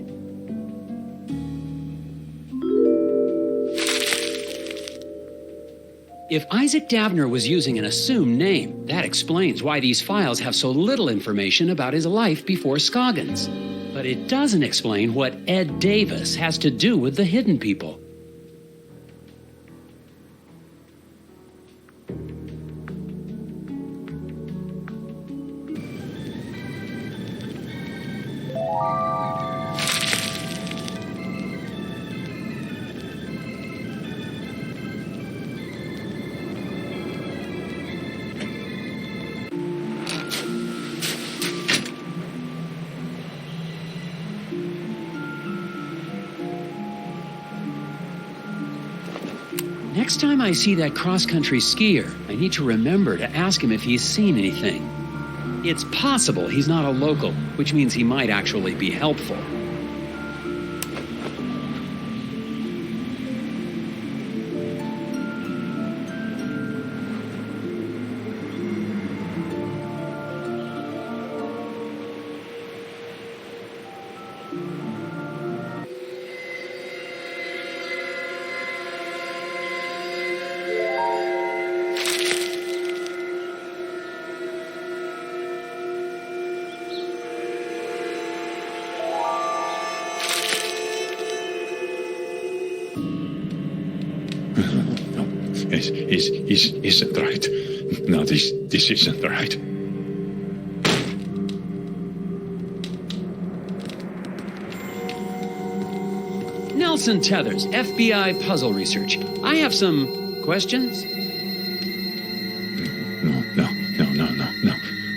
If Isaac Davner was using an assumed name, that explains why these files have so little information about his life before Scoggins. But it doesn't explain what Ed Davis has to do with the hidden people. Next time I see that cross-country skier, I need to remember to ask him if he's seen anything. It's possible he's not a local, which means he might actually be helpful. Isn't right. No, this isn't right. Nelson Tethers, FBI Puzzle Research. I have some questions.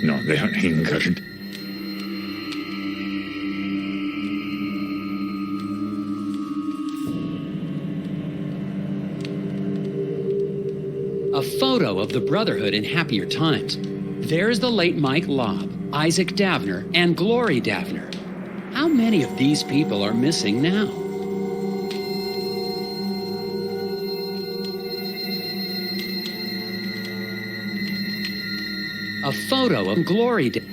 No, they are hindered. A photo of the Brotherhood in happier times. There's the late Mike Lobb, Isaac Davner, and Glory Davner. How many of these people are missing now? A photo of Glory Davner.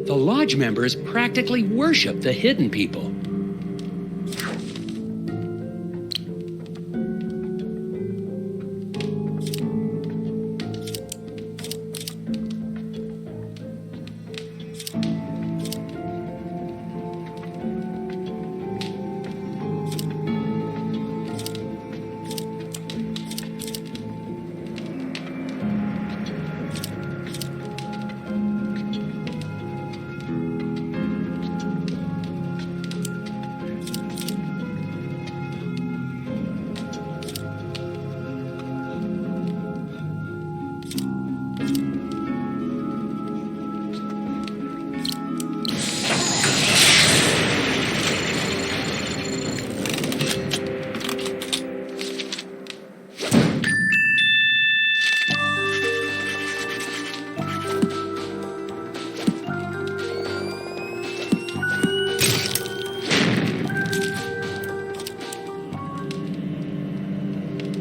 The lodge members practically worship the hidden people.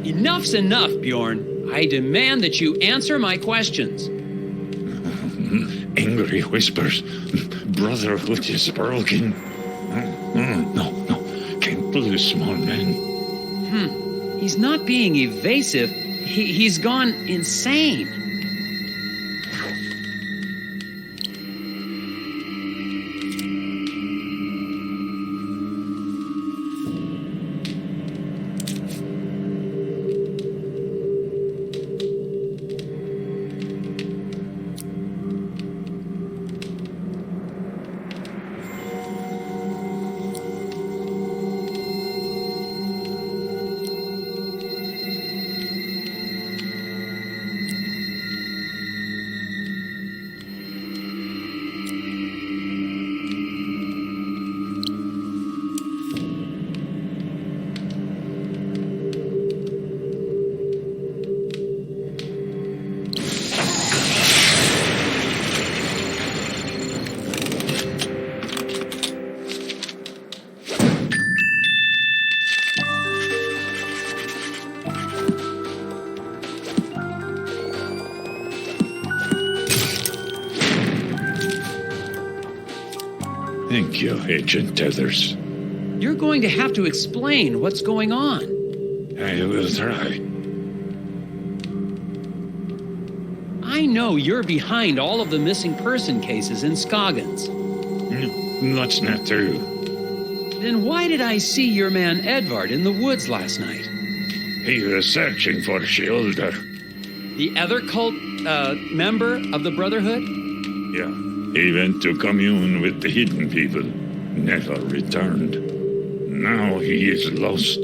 Enough's enough, Bjorn. I demand that you answer my questions. Angry whispers. Brotherhood is broken. No. Can't believe this small man. He's not being evasive. He's gone insane. Thank you, Agent Tethers. You're going to have to explain what's going on. I will try. I know you're behind all of the missing person cases in Scoggins. That's not true. Then why did I see your man Edvard in the woods last night? He was searching for Shielder. The other cult member of the Brotherhood? Yeah. He went to commune with the hidden people. Never returned. Now he is lost.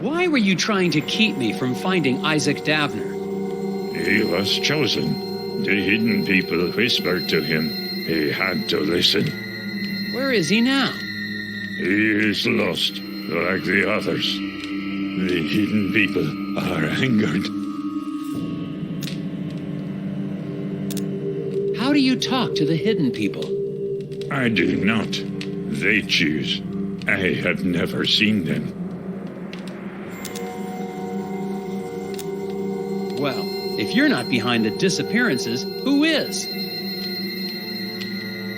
Why were you trying to keep me from finding Isaac Davner? He was chosen. The hidden people whispered to him. He had to listen. Where is he now? He is lost, like the others. The hidden people are angered. How do you talk to the hidden people? I do not. They choose. I have never seen them. Well, if you're not behind the disappearances, who is?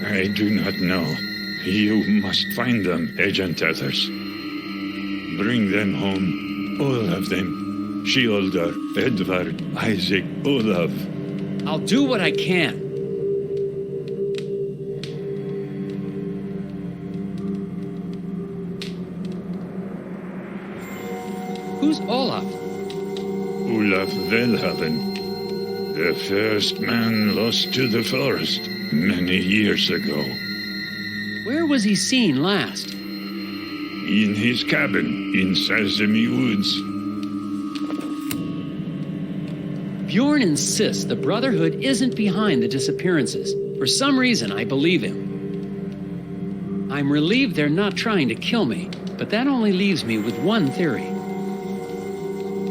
I do not know. You must find them, Agent Tethers. Bring them home. All of them. Shielder, Edvard, Isaac, Olaf. I'll do what I can. Who's Olaf? Olaf Velhaven. The first man lost to the forest many years ago. Where was he seen last? In his cabin in Sesame Woods. Bjorn insists the Brotherhood isn't behind the disappearances. For some reason, I believe him. I'm relieved they're not trying to kill me, but that only leaves me with one theory.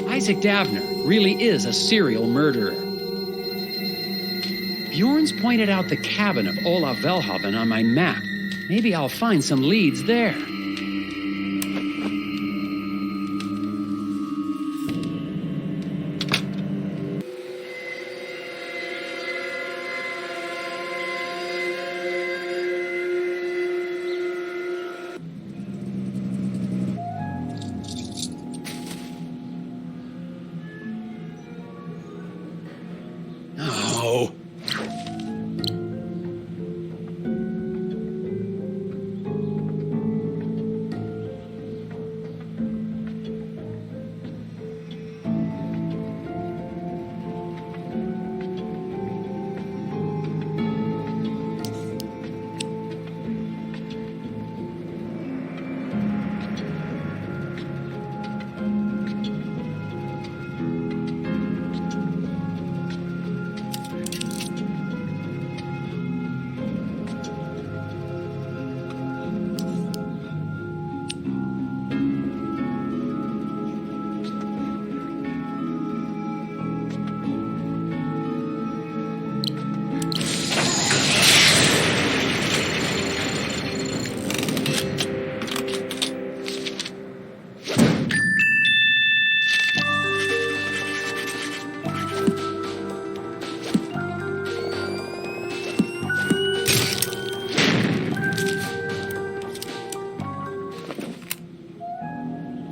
Isaac Davner really is a serial murderer. Bjorn's pointed out the cabin of Olaf Velhaven on my map. Maybe I'll find some leads there. Oh.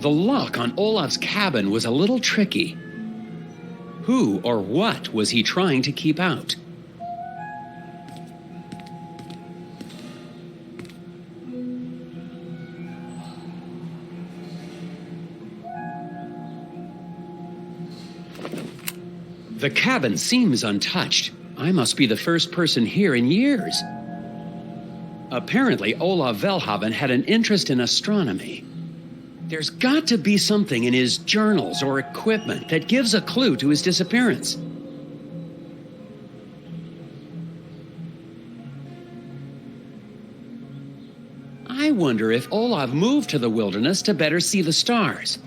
The lock on Olaf's cabin was a little tricky. Who or what was he trying to keep out? The cabin seems untouched. I must be the first person here in years. Apparently, Olaf Velhaven had an interest in astronomy. There's got to be something in his journals or equipment that gives a clue to his disappearance. I wonder if Olaf moved to the wilderness to better see the stars.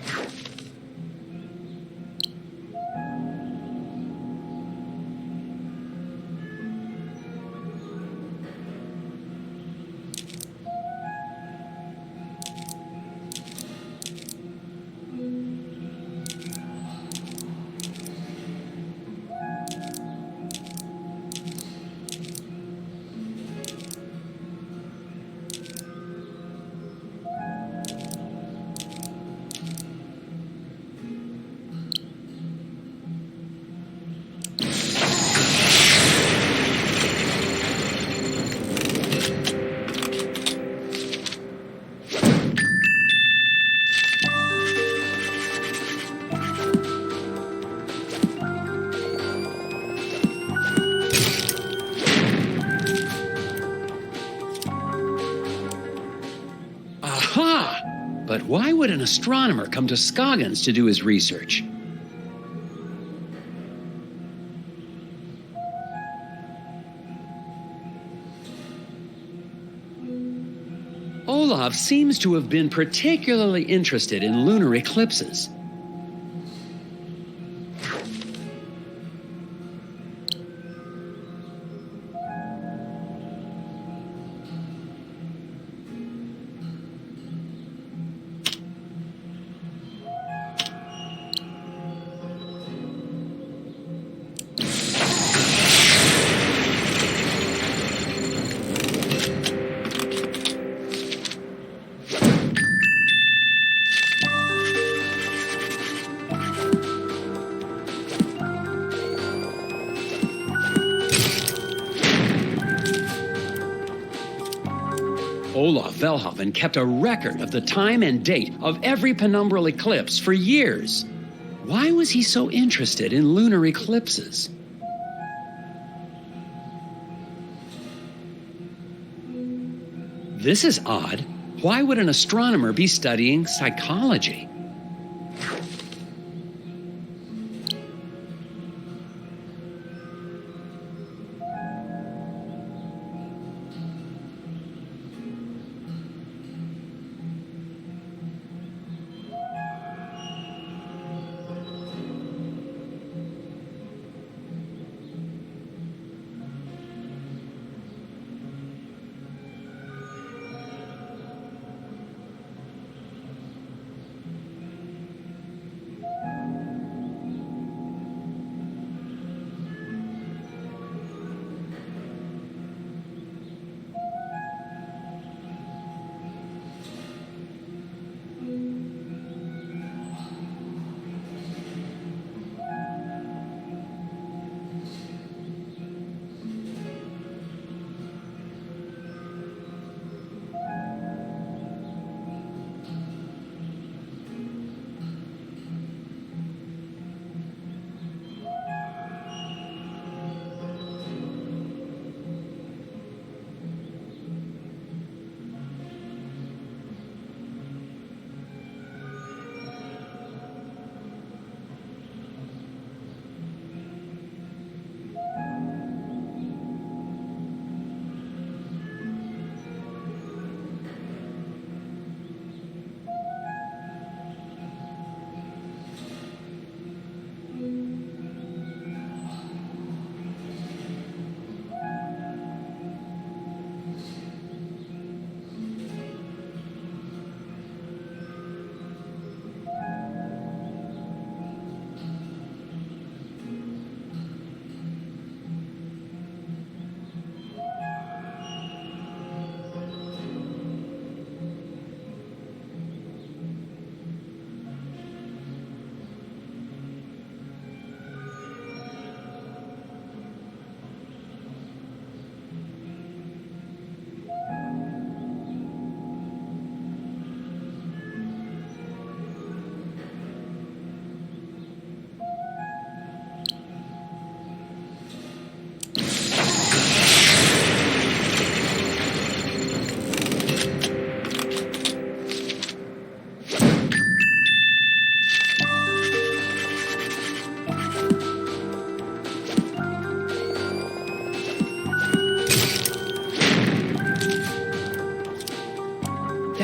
But why would an astronomer come to Scoggins to do his research? Olaf seems to have been particularly interested in lunar eclipses. Olaf Velhaven kept a record of the time and date of every penumbral eclipse for years. Why was he so interested in lunar eclipses? This is odd. Why would an astronomer be studying psychology?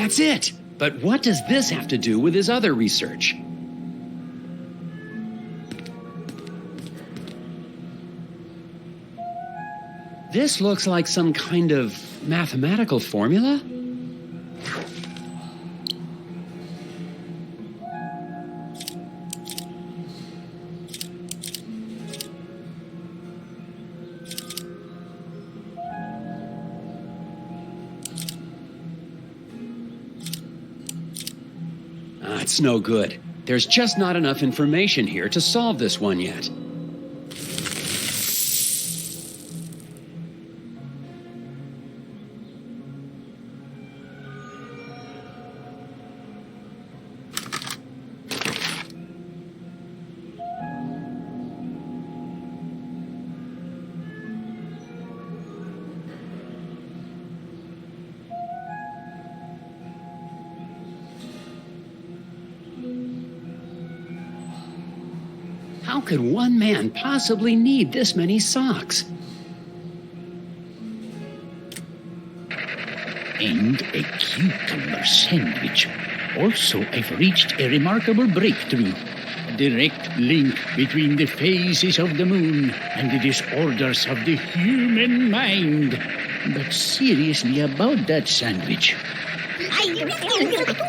That's it. But what does this have to do with his other research? This looks like some kind of mathematical formula. It's no good. There's just not enough information here to solve this one yet. How could one man possibly need this many socks? And a cucumber sandwich. Also, I've reached a remarkable breakthrough. Direct link between the phases of the moon and the disorders of the human mind. But seriously about that sandwich.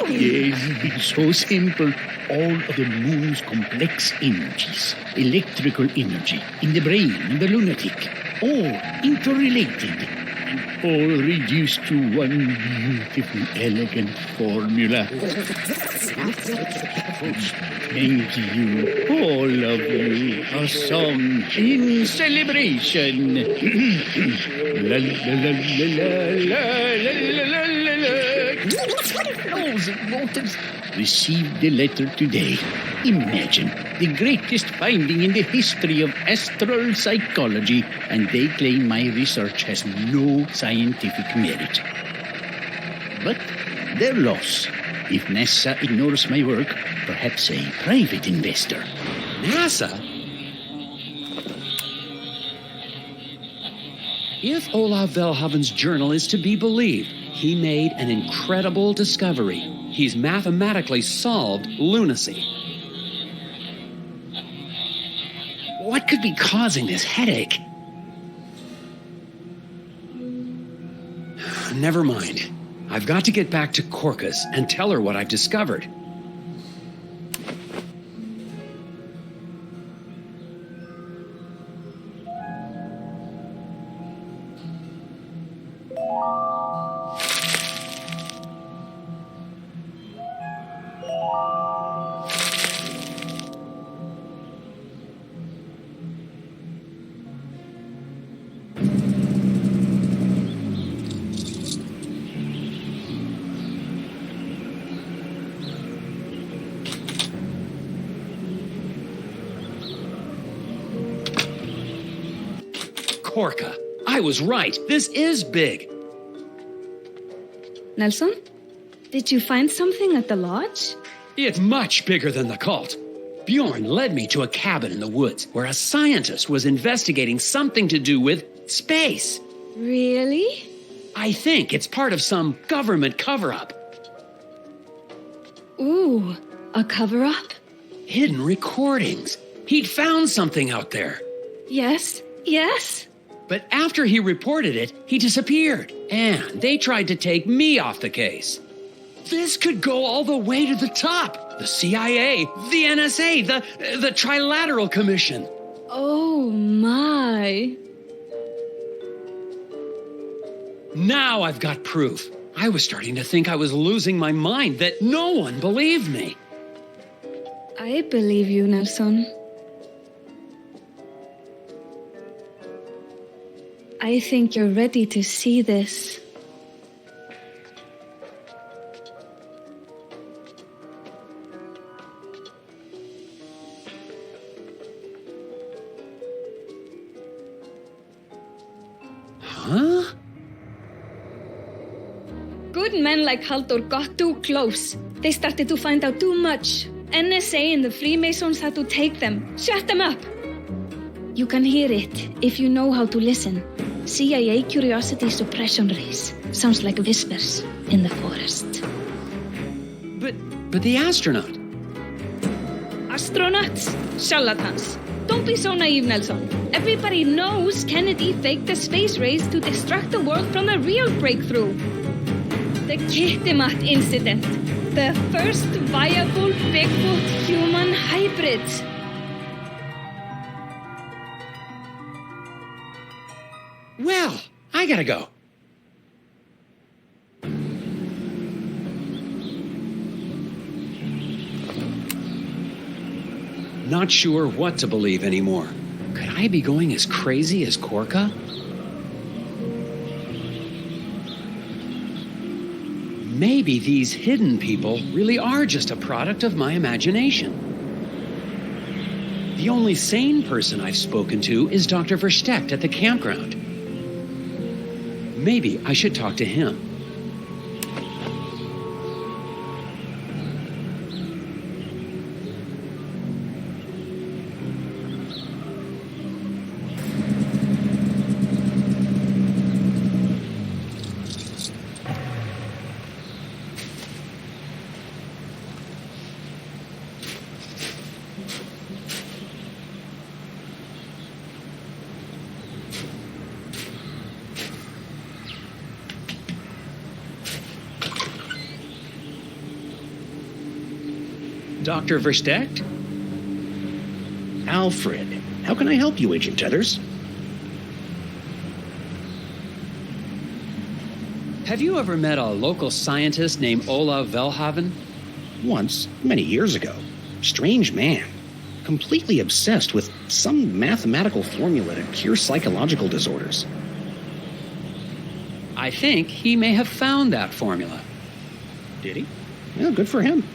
Yes, it's so simple. All of the moon's complex energies, electrical energy in the brain and the lunatic, all interrelated and all reduced to one beautiful, elegant formula. Thank you, all of you. A song in celebration. La la la la la la la la la. Received the letter today. Imagine, the greatest finding in the history of astral psychology, and they claim my research has no scientific merit. But their loss. If NASA ignores my work, perhaps a private investor. NASA? If Olav Velhaven's journal is to be believed, he made an incredible discovery. He's mathematically solved lunacy. What could be causing this headache? Never mind. I've got to get back to Corcus and tell her what I've discovered. Orca. I was right. This is big. Nelson, did you find something at the lodge? It's much bigger than the cult. Bjorn led me to a cabin in the woods where a scientist was investigating something to do with space. Really? I think it's part of some government cover-up. Ooh, a cover-up? Hidden recordings. He'd found something out there. Yes. But after he reported it, he disappeared. And they tried to take me off the case. This could go all the way to the top. The CIA, the NSA, the Trilateral Commission. Oh, my. Now I've got proof. I was starting to think I was losing my mind, that no one believed me. I believe you, Nelson. I think you're ready to see this. Huh? Good men like Halldor got too close. They started to find out too much. NSA and the Freemasons had to take them, shut them up. You can hear it if you know how to listen. CIA curiosity suppression rays. Sounds like whispers in the forest. But the astronaut. Astronauts, charlatans. Don't be so naive, Nelson. Everybody knows Kennedy faked the space race to distract the world from the real breakthrough. The Kitimat incident. The first viable Bigfoot-human hybrid. Well, I gotta go. Not sure what to believe anymore. Could I be going as crazy as Korka? Maybe these hidden people really are just a product of my imagination. The only sane person I've spoken to is Dr. Verstecht at the campground. Maybe I should talk to him. Dr. Verstecht? Alfred, how can I help you, Agent Tethers? Have you ever met a local scientist named Olav Velhaven? Once, many years ago. Strange man. Completely obsessed with some mathematical formula to cure psychological disorders. I think he may have found that formula. Did he? Well, good for him.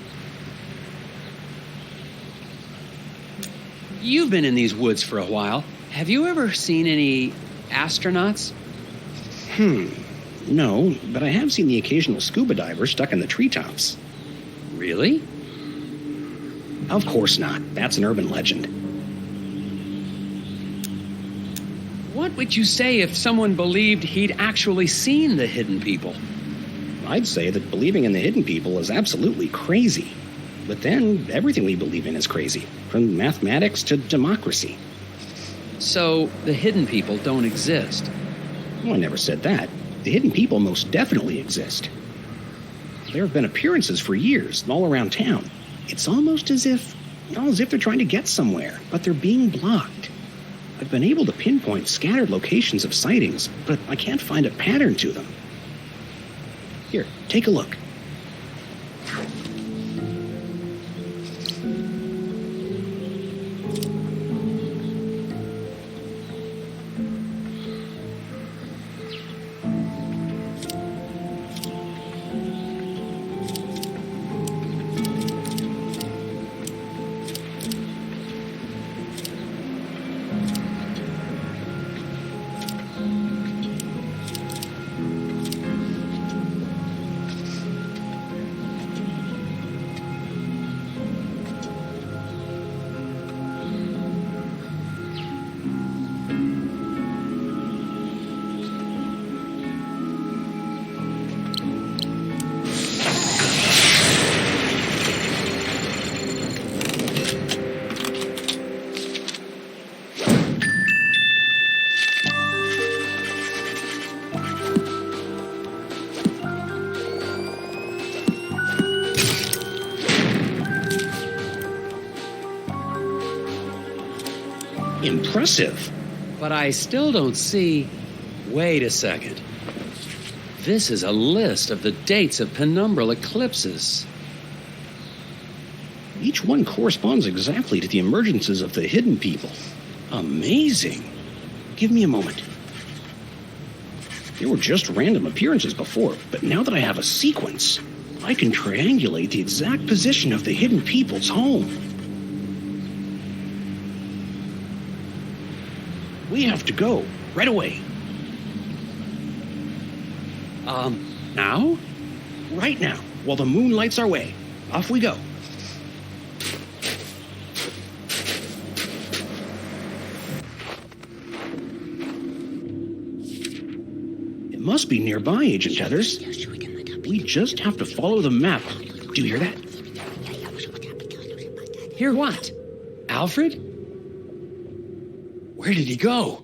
You've been in these woods for a while. Have you ever seen any astronauts? No, but I have seen the occasional scuba diver stuck in the treetops. Really? Of course not. That's an urban legend. What would you say if someone believed he'd actually seen the hidden people? I'd say that believing in the hidden people is absolutely crazy. But then, everything we believe in is crazy, from mathematics to democracy. So, the hidden people don't exist? Well, I never said that. The hidden people most definitely exist. There have been appearances for years, all around town. It's almost as if they're trying to get somewhere, but they're being blocked. I've been able to pinpoint scattered locations of sightings, but I can't find a pattern to them. Here, take a look. Impressive. But I still don't see... Wait a second. This is a list of the dates of penumbral eclipses. Each one corresponds exactly to the emergences of the hidden people. Amazing. Give me a moment. They were just random appearances before, but now that I have a sequence, I can triangulate the exact position of the hidden people's home. We have to go, right away. Now? Right now, while the moon lights our way. Off we go. It must be nearby, Agent Tethers. We just have to follow the map. Do you hear that? Hear what? Alfred? Where did he go?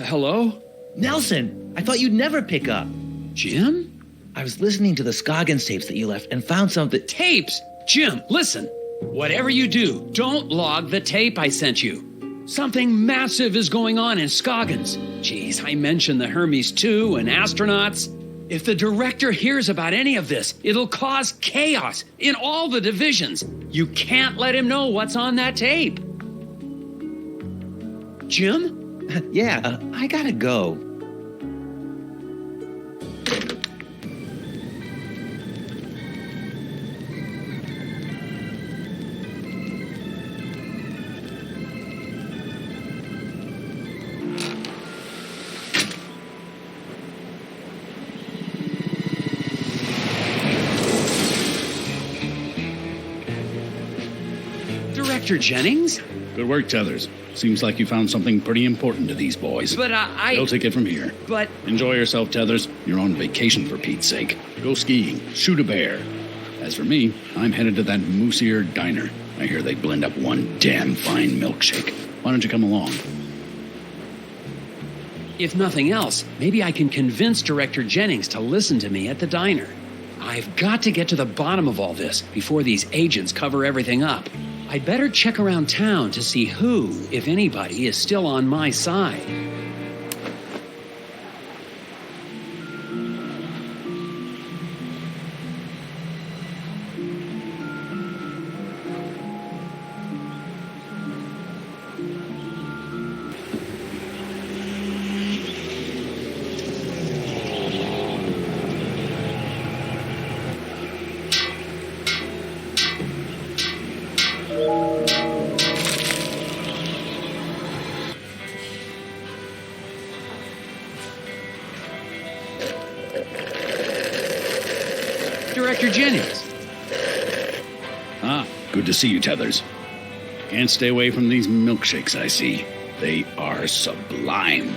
Hello? Nelson, I thought you'd never pick up. Jim? I was listening to the Scoggins tapes that you left and found something. Tapes? Jim, listen. Whatever you do, don't log the tape I sent you. Something massive is going on in Scoggins. Geez, I mentioned the Hermes 2 and astronauts. If the director hears about any of this, it'll cause chaos in all the divisions. You can't let him know what's on that tape. Jim? Yeah, I gotta go. Director Jennings? Good work, Tethers. Seems like you found something pretty important to these boys. But They'll take it from here. But... Enjoy yourself, Tethers. You're on vacation, for Pete's sake. Go skiing. Shoot a bear. As for me, I'm headed to that Moose-Ear diner. I hear they blend up one damn fine milkshake. Why don't you come along? If nothing else, maybe I can convince Director Jennings to listen to me at the diner. I've got to get to the bottom of all this before these agents cover everything up. I'd better check around town to see who, if anybody, is still on my side. Director Jennings. Ah, good to see you, Tethers. Can't stay away from these milkshakes I see. They are sublime.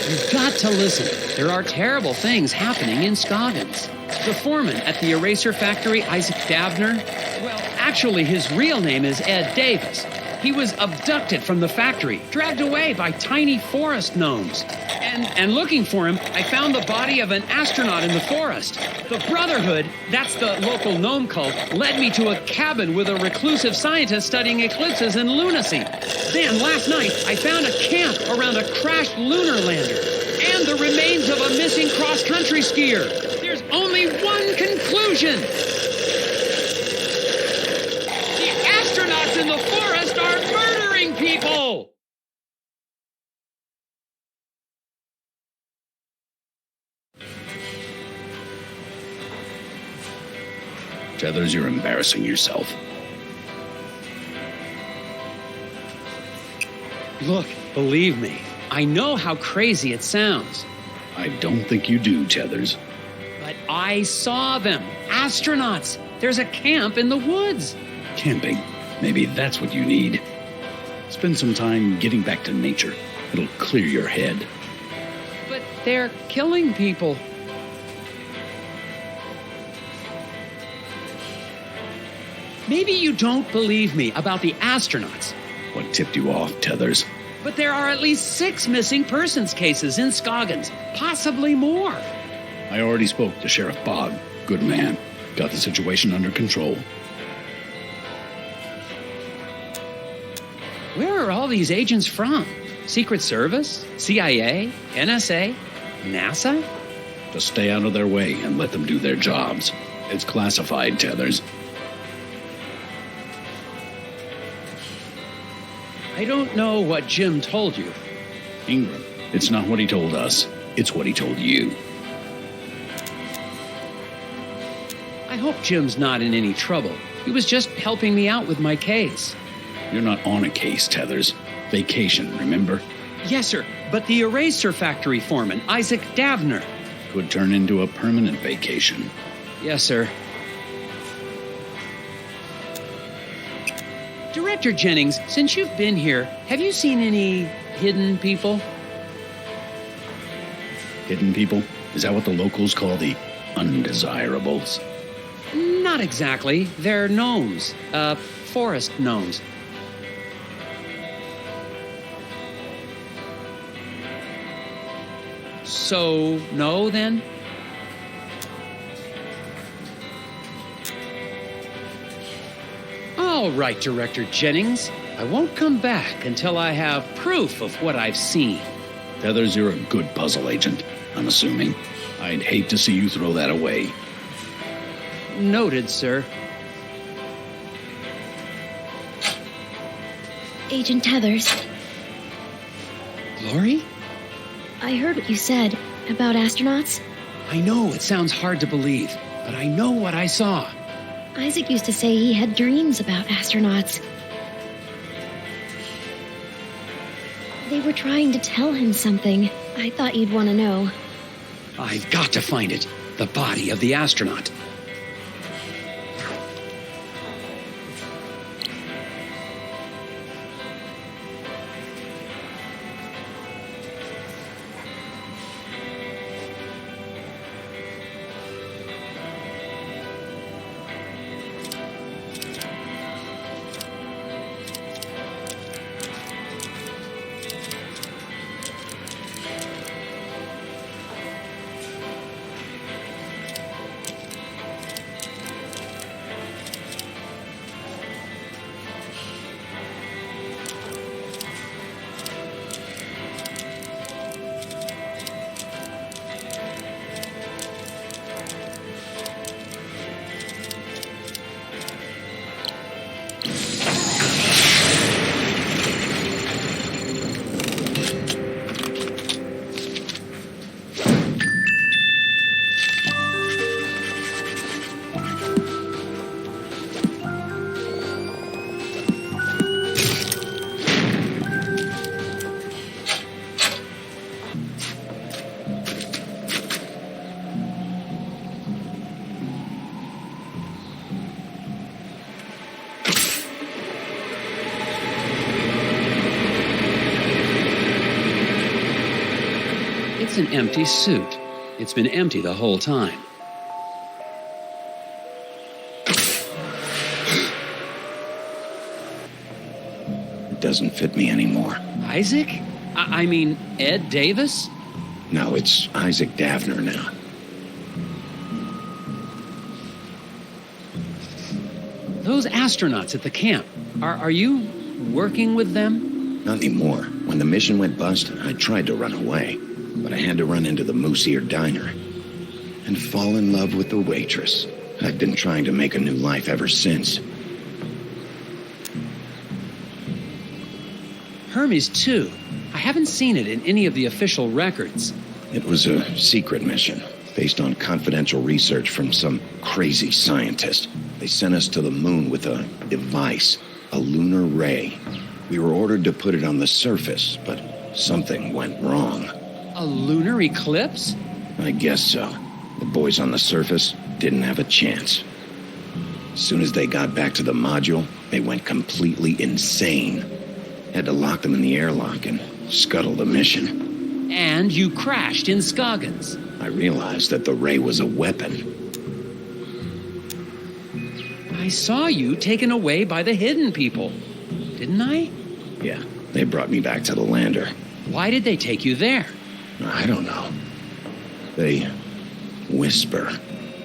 You've got to listen. There are terrible things happening in Scoggins. The foreman at the eraser factory, Isaac Davner, well, actually, his real name is Ed Davis. He was abducted from the factory, dragged away by tiny forest gnomes. And looking for him, I found the body of an astronaut in the forest. The Brotherhood, that's the local gnome cult, led me to a cabin with a reclusive scientist studying eclipses and lunacy. Then, last night, I found a camp around a crashed lunar lander and the remains of a missing cross-country skier. There's only one conclusion. The astronauts in the forest are murdering people! Tethers, you're embarrassing yourself. Look, believe me, I know how crazy it sounds. I don't think you do, Tethers. But I saw them. Astronauts. There's a camp in the woods. Camping. Maybe that's what you need. Spend some time getting back to nature. It'll clear your head. But they're killing people. Maybe you don't believe me about the astronauts. What tipped you off, Tethers? But there are at least 6 missing persons cases in Scoggins. Possibly more. I already spoke to Sheriff Bogg. Good man. Got the situation under control. Where are all these agents from? Secret Service? CIA? NSA? NASA? Just stay out of their way and let them do their jobs. It's classified, Tethers. I don't know what Jim told you. Ingram, it's not what he told us. It's what he told you. I hope Jim's not in any trouble. He was just helping me out with my case. You're not on a case, Tethers. Vacation, remember? Yes, sir. But the eraser factory foreman, Isaac Davner. Could turn into a permanent vacation. Yes, sir. Director Jennings, since you've been here, have you seen any hidden people? Hidden people? Is that what the locals call the undesirables? Not exactly. They're gnomes. Forest gnomes. So, no, then? All right, Director Jennings. I won't come back until I have proof of what I've seen. Tethers, you're a good puzzle agent, I'm assuming. I'd hate to see you throw that away. Noted, sir. Agent Tethers, Glory? I heard what you said about astronauts. I know it sounds hard to believe, but I know what I saw. Isaac used to say he had dreams about astronauts. They were trying to tell him something. I thought you'd want to know. I've got to find it. The body of the astronaut. That's an empty suit. It's been empty the whole time. It doesn't fit me anymore. Isaac? I mean, Ed Davis? No, it's Isaac Davner now. Those astronauts at the camp, are you working with them? Not anymore. When the mission went bust, I tried to run away. But I had to run into the Moose-Ear Diner and fall in love with the waitress. I've been trying to make a new life ever since. Hermes, too. I haven't seen it in any of the official records. It was a secret mission, based on confidential research from some crazy scientist. They sent us to the moon with a device, a lunar ray. We were ordered to put it on the surface, but something went wrong. A lunar eclipse? I guess so. The boys on the surface didn't have a chance. As soon as they got back to the module, they went completely insane. Had to lock them in the airlock and scuttle the mission. And you crashed in Scoggins. I realized that the ray was a weapon. I saw you taken away by the hidden people, didn't I? Yeah, they brought me back to the lander. Why did they take you there? I don't know. They whisper,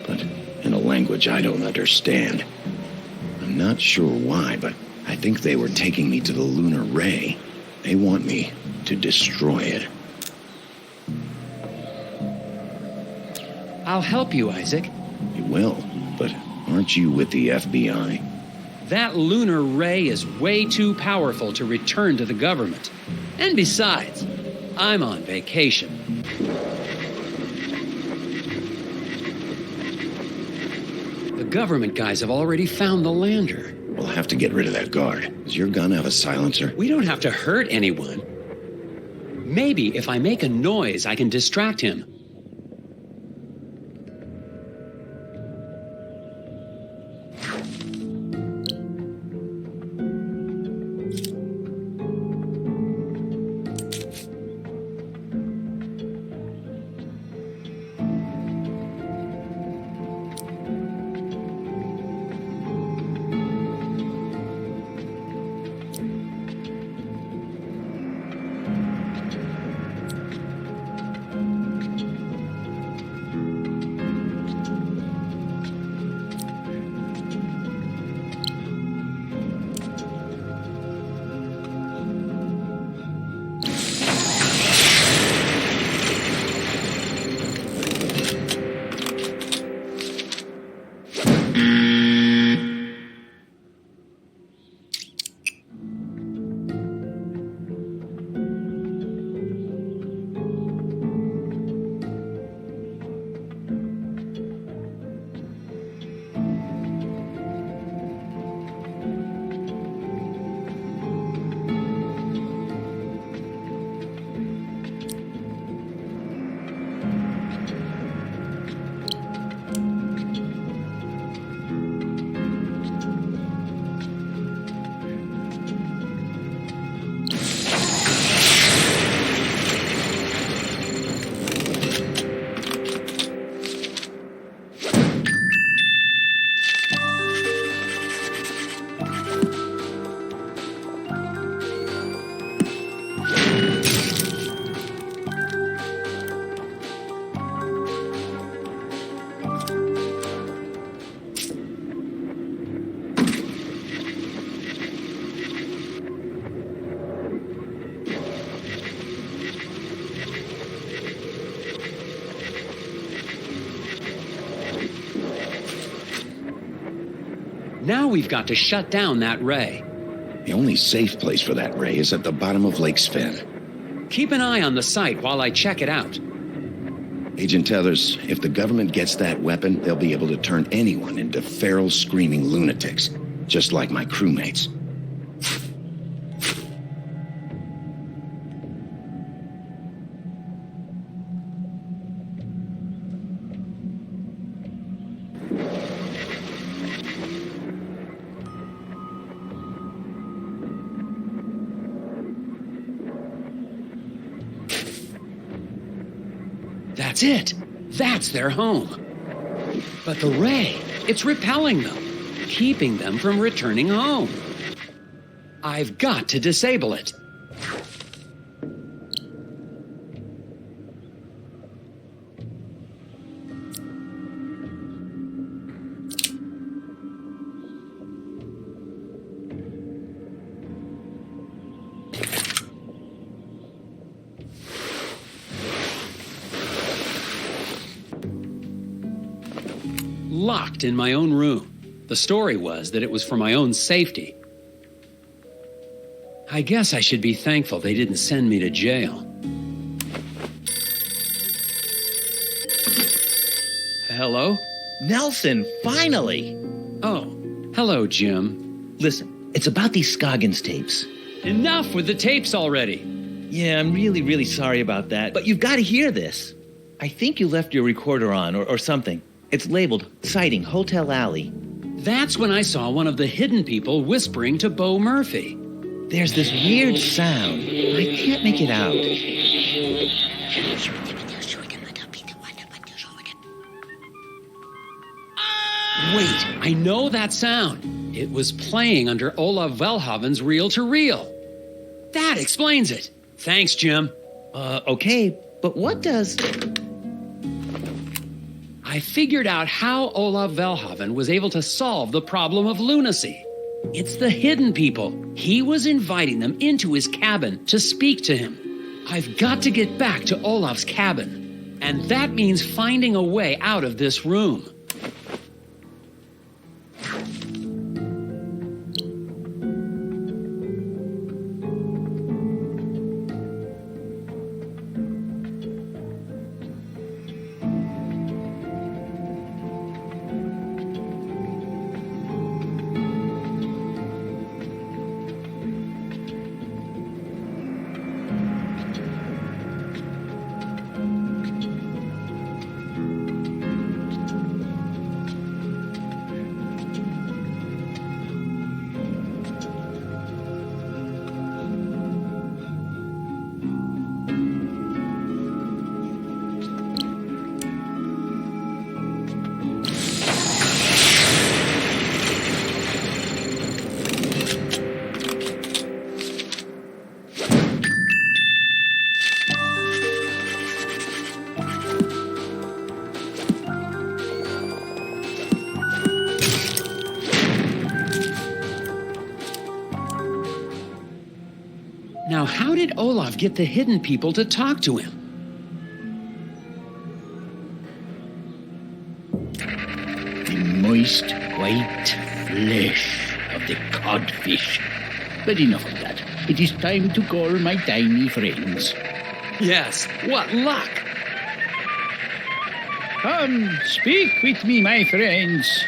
but in a language I don't understand. I'm not sure why, but I think they were taking me to the lunar ray. They want me to destroy it. I'll help you, Isaac. You will, but aren't you with the FBI? That lunar ray is way too powerful to return to the government. And besides, I'm on vacation. The government guys have already found the lander. We'll have to get rid of that guard. Does your gun have a silencer? We don't have to hurt anyone. Maybe if I make a noise, I can distract him. Now we've got to shut down that ray. The only safe place for that ray is at the bottom of Lake Sven. Keep an eye on the site while I check it out. Agent Tethers, if the government gets that weapon, they'll be able to turn anyone into feral, screaming lunatics, just like my crewmates. That's it. That's their home. But the ray, it's repelling them, keeping them from returning home. I've got to disable it. Locked in my own room. The story was that it was for my own safety. I guess I should be thankful they didn't send me to jail. Hello? Nelson, finally! Oh, hello, Jim. Listen, it's about these Scoggins tapes. Enough with the tapes already. Yeah, I'm really sorry about that, but you've got to hear this. I think you left your recorder on or something. It's labeled Sighting Hotel Alley. That's when I saw one of the hidden people whispering to Bo Murphy. There's this weird sound. I can't make it out. Wait, I know that sound. It was playing under Olaf Velhaven's reel-to-reel. That explains it. Thanks, Jim. Okay, but what does... I figured out how Olaf Velhaven was able to solve the problem of lunacy. It's the hidden people. He was inviting them into his cabin to speak to him. I've got to get back to Olaf's cabin. And that means finding a way out of this room. Now, how did Olaf get the hidden people to talk to him? The moist white flesh of the codfish. But enough of that. It is time to call my tiny friends. Yes, what luck! Come, speak with me, my friends.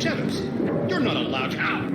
Tethers, you're not allowed out.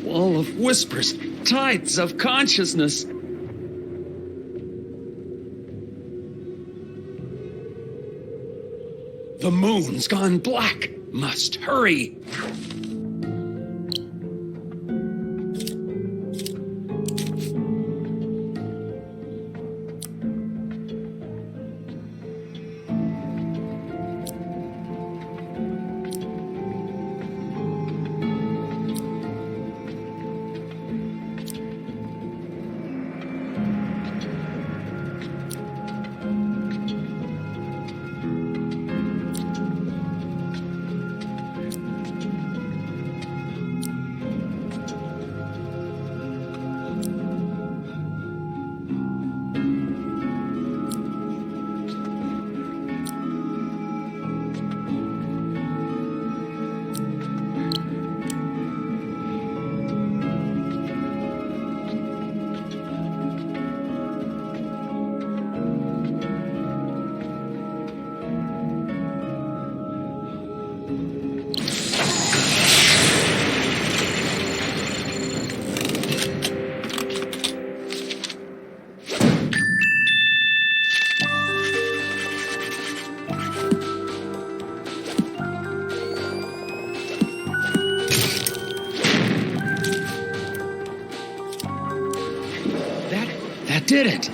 Wall of whispers, tides of consciousness. The moon's gone black. Must hurry. That did it.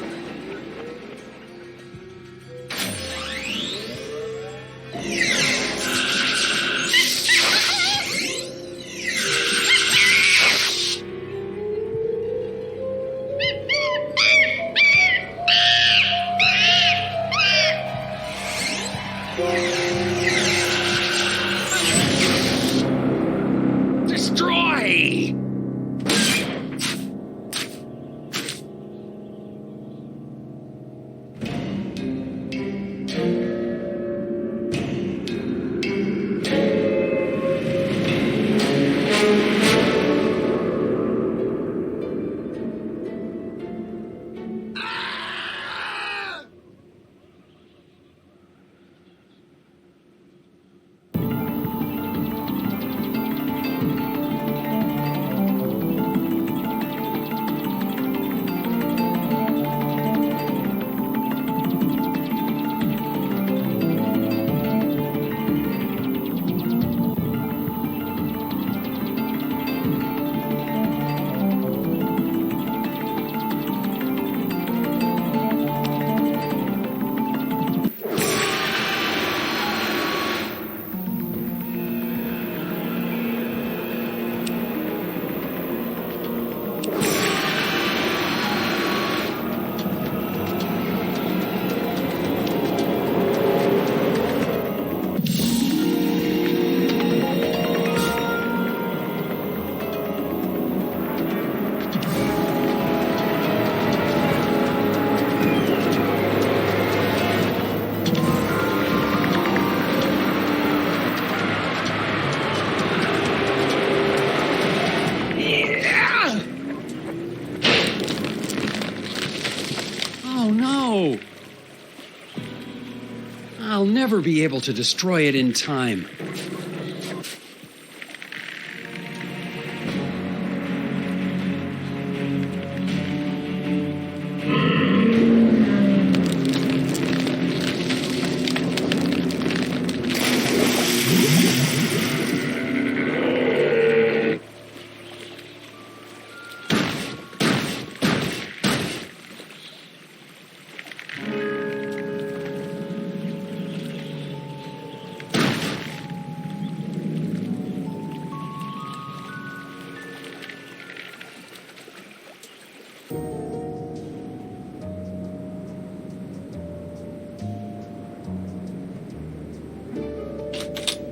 never be able to destroy it in time.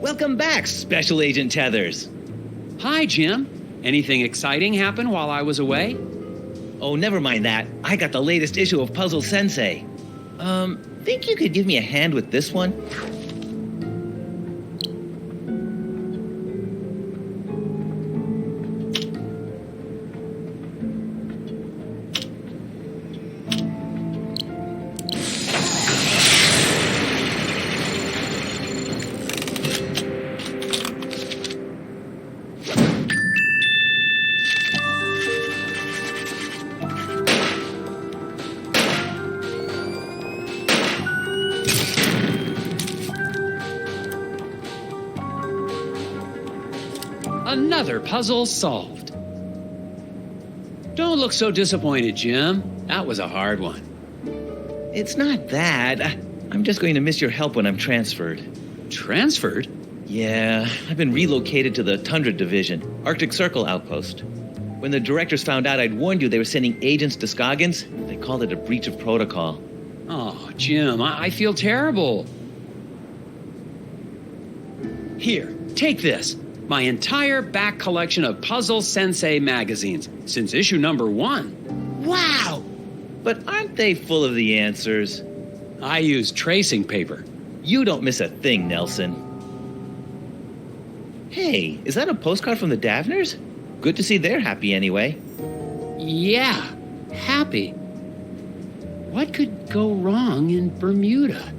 Welcome back, Special Agent Tethers. Hi, Jim. Anything exciting happen while I was away? Oh, never mind that. I got the latest issue of Puzzle Sensei. Think you could give me a hand with this one? Another puzzle solved. Don't look so disappointed, Jim. That was a hard one. It's not that. I'm just going to miss your help when I'm transferred. Transferred? Yeah, I've been relocated to the Tundra Division, Arctic Circle outpost. When the directors found out I'd warned you they were sending agents to Scoggins, they called it a breach of protocol. Oh, Jim, I feel terrible. Here, take this. My entire back collection of Puzzle Sensei magazines since issue number 1. Wow! But aren't they full of the answers? I use tracing paper. You don't miss a thing, Nelson. Hey, is that a postcard from the Davners? Good to see they're happy anyway. Yeah, happy. What could go wrong in Bermuda?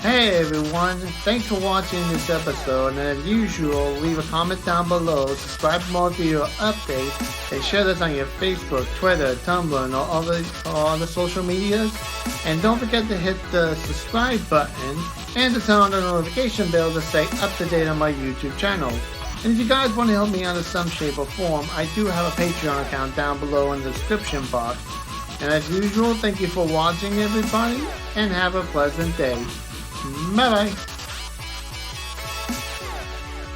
Hey everyone, thanks for watching this episode, and as usual, leave a comment down below, subscribe for more video updates, and share this on your Facebook, Twitter, Tumblr, and all the social medias. And don't forget to hit the subscribe button and to turn on the notification bell to stay up to date on my YouTube channel. And if you guys want to help me out in some shape or form, I do have a Patreon account down below in the description box. And as usual, thank you for watching everybody, and have a pleasant day. Bye bye.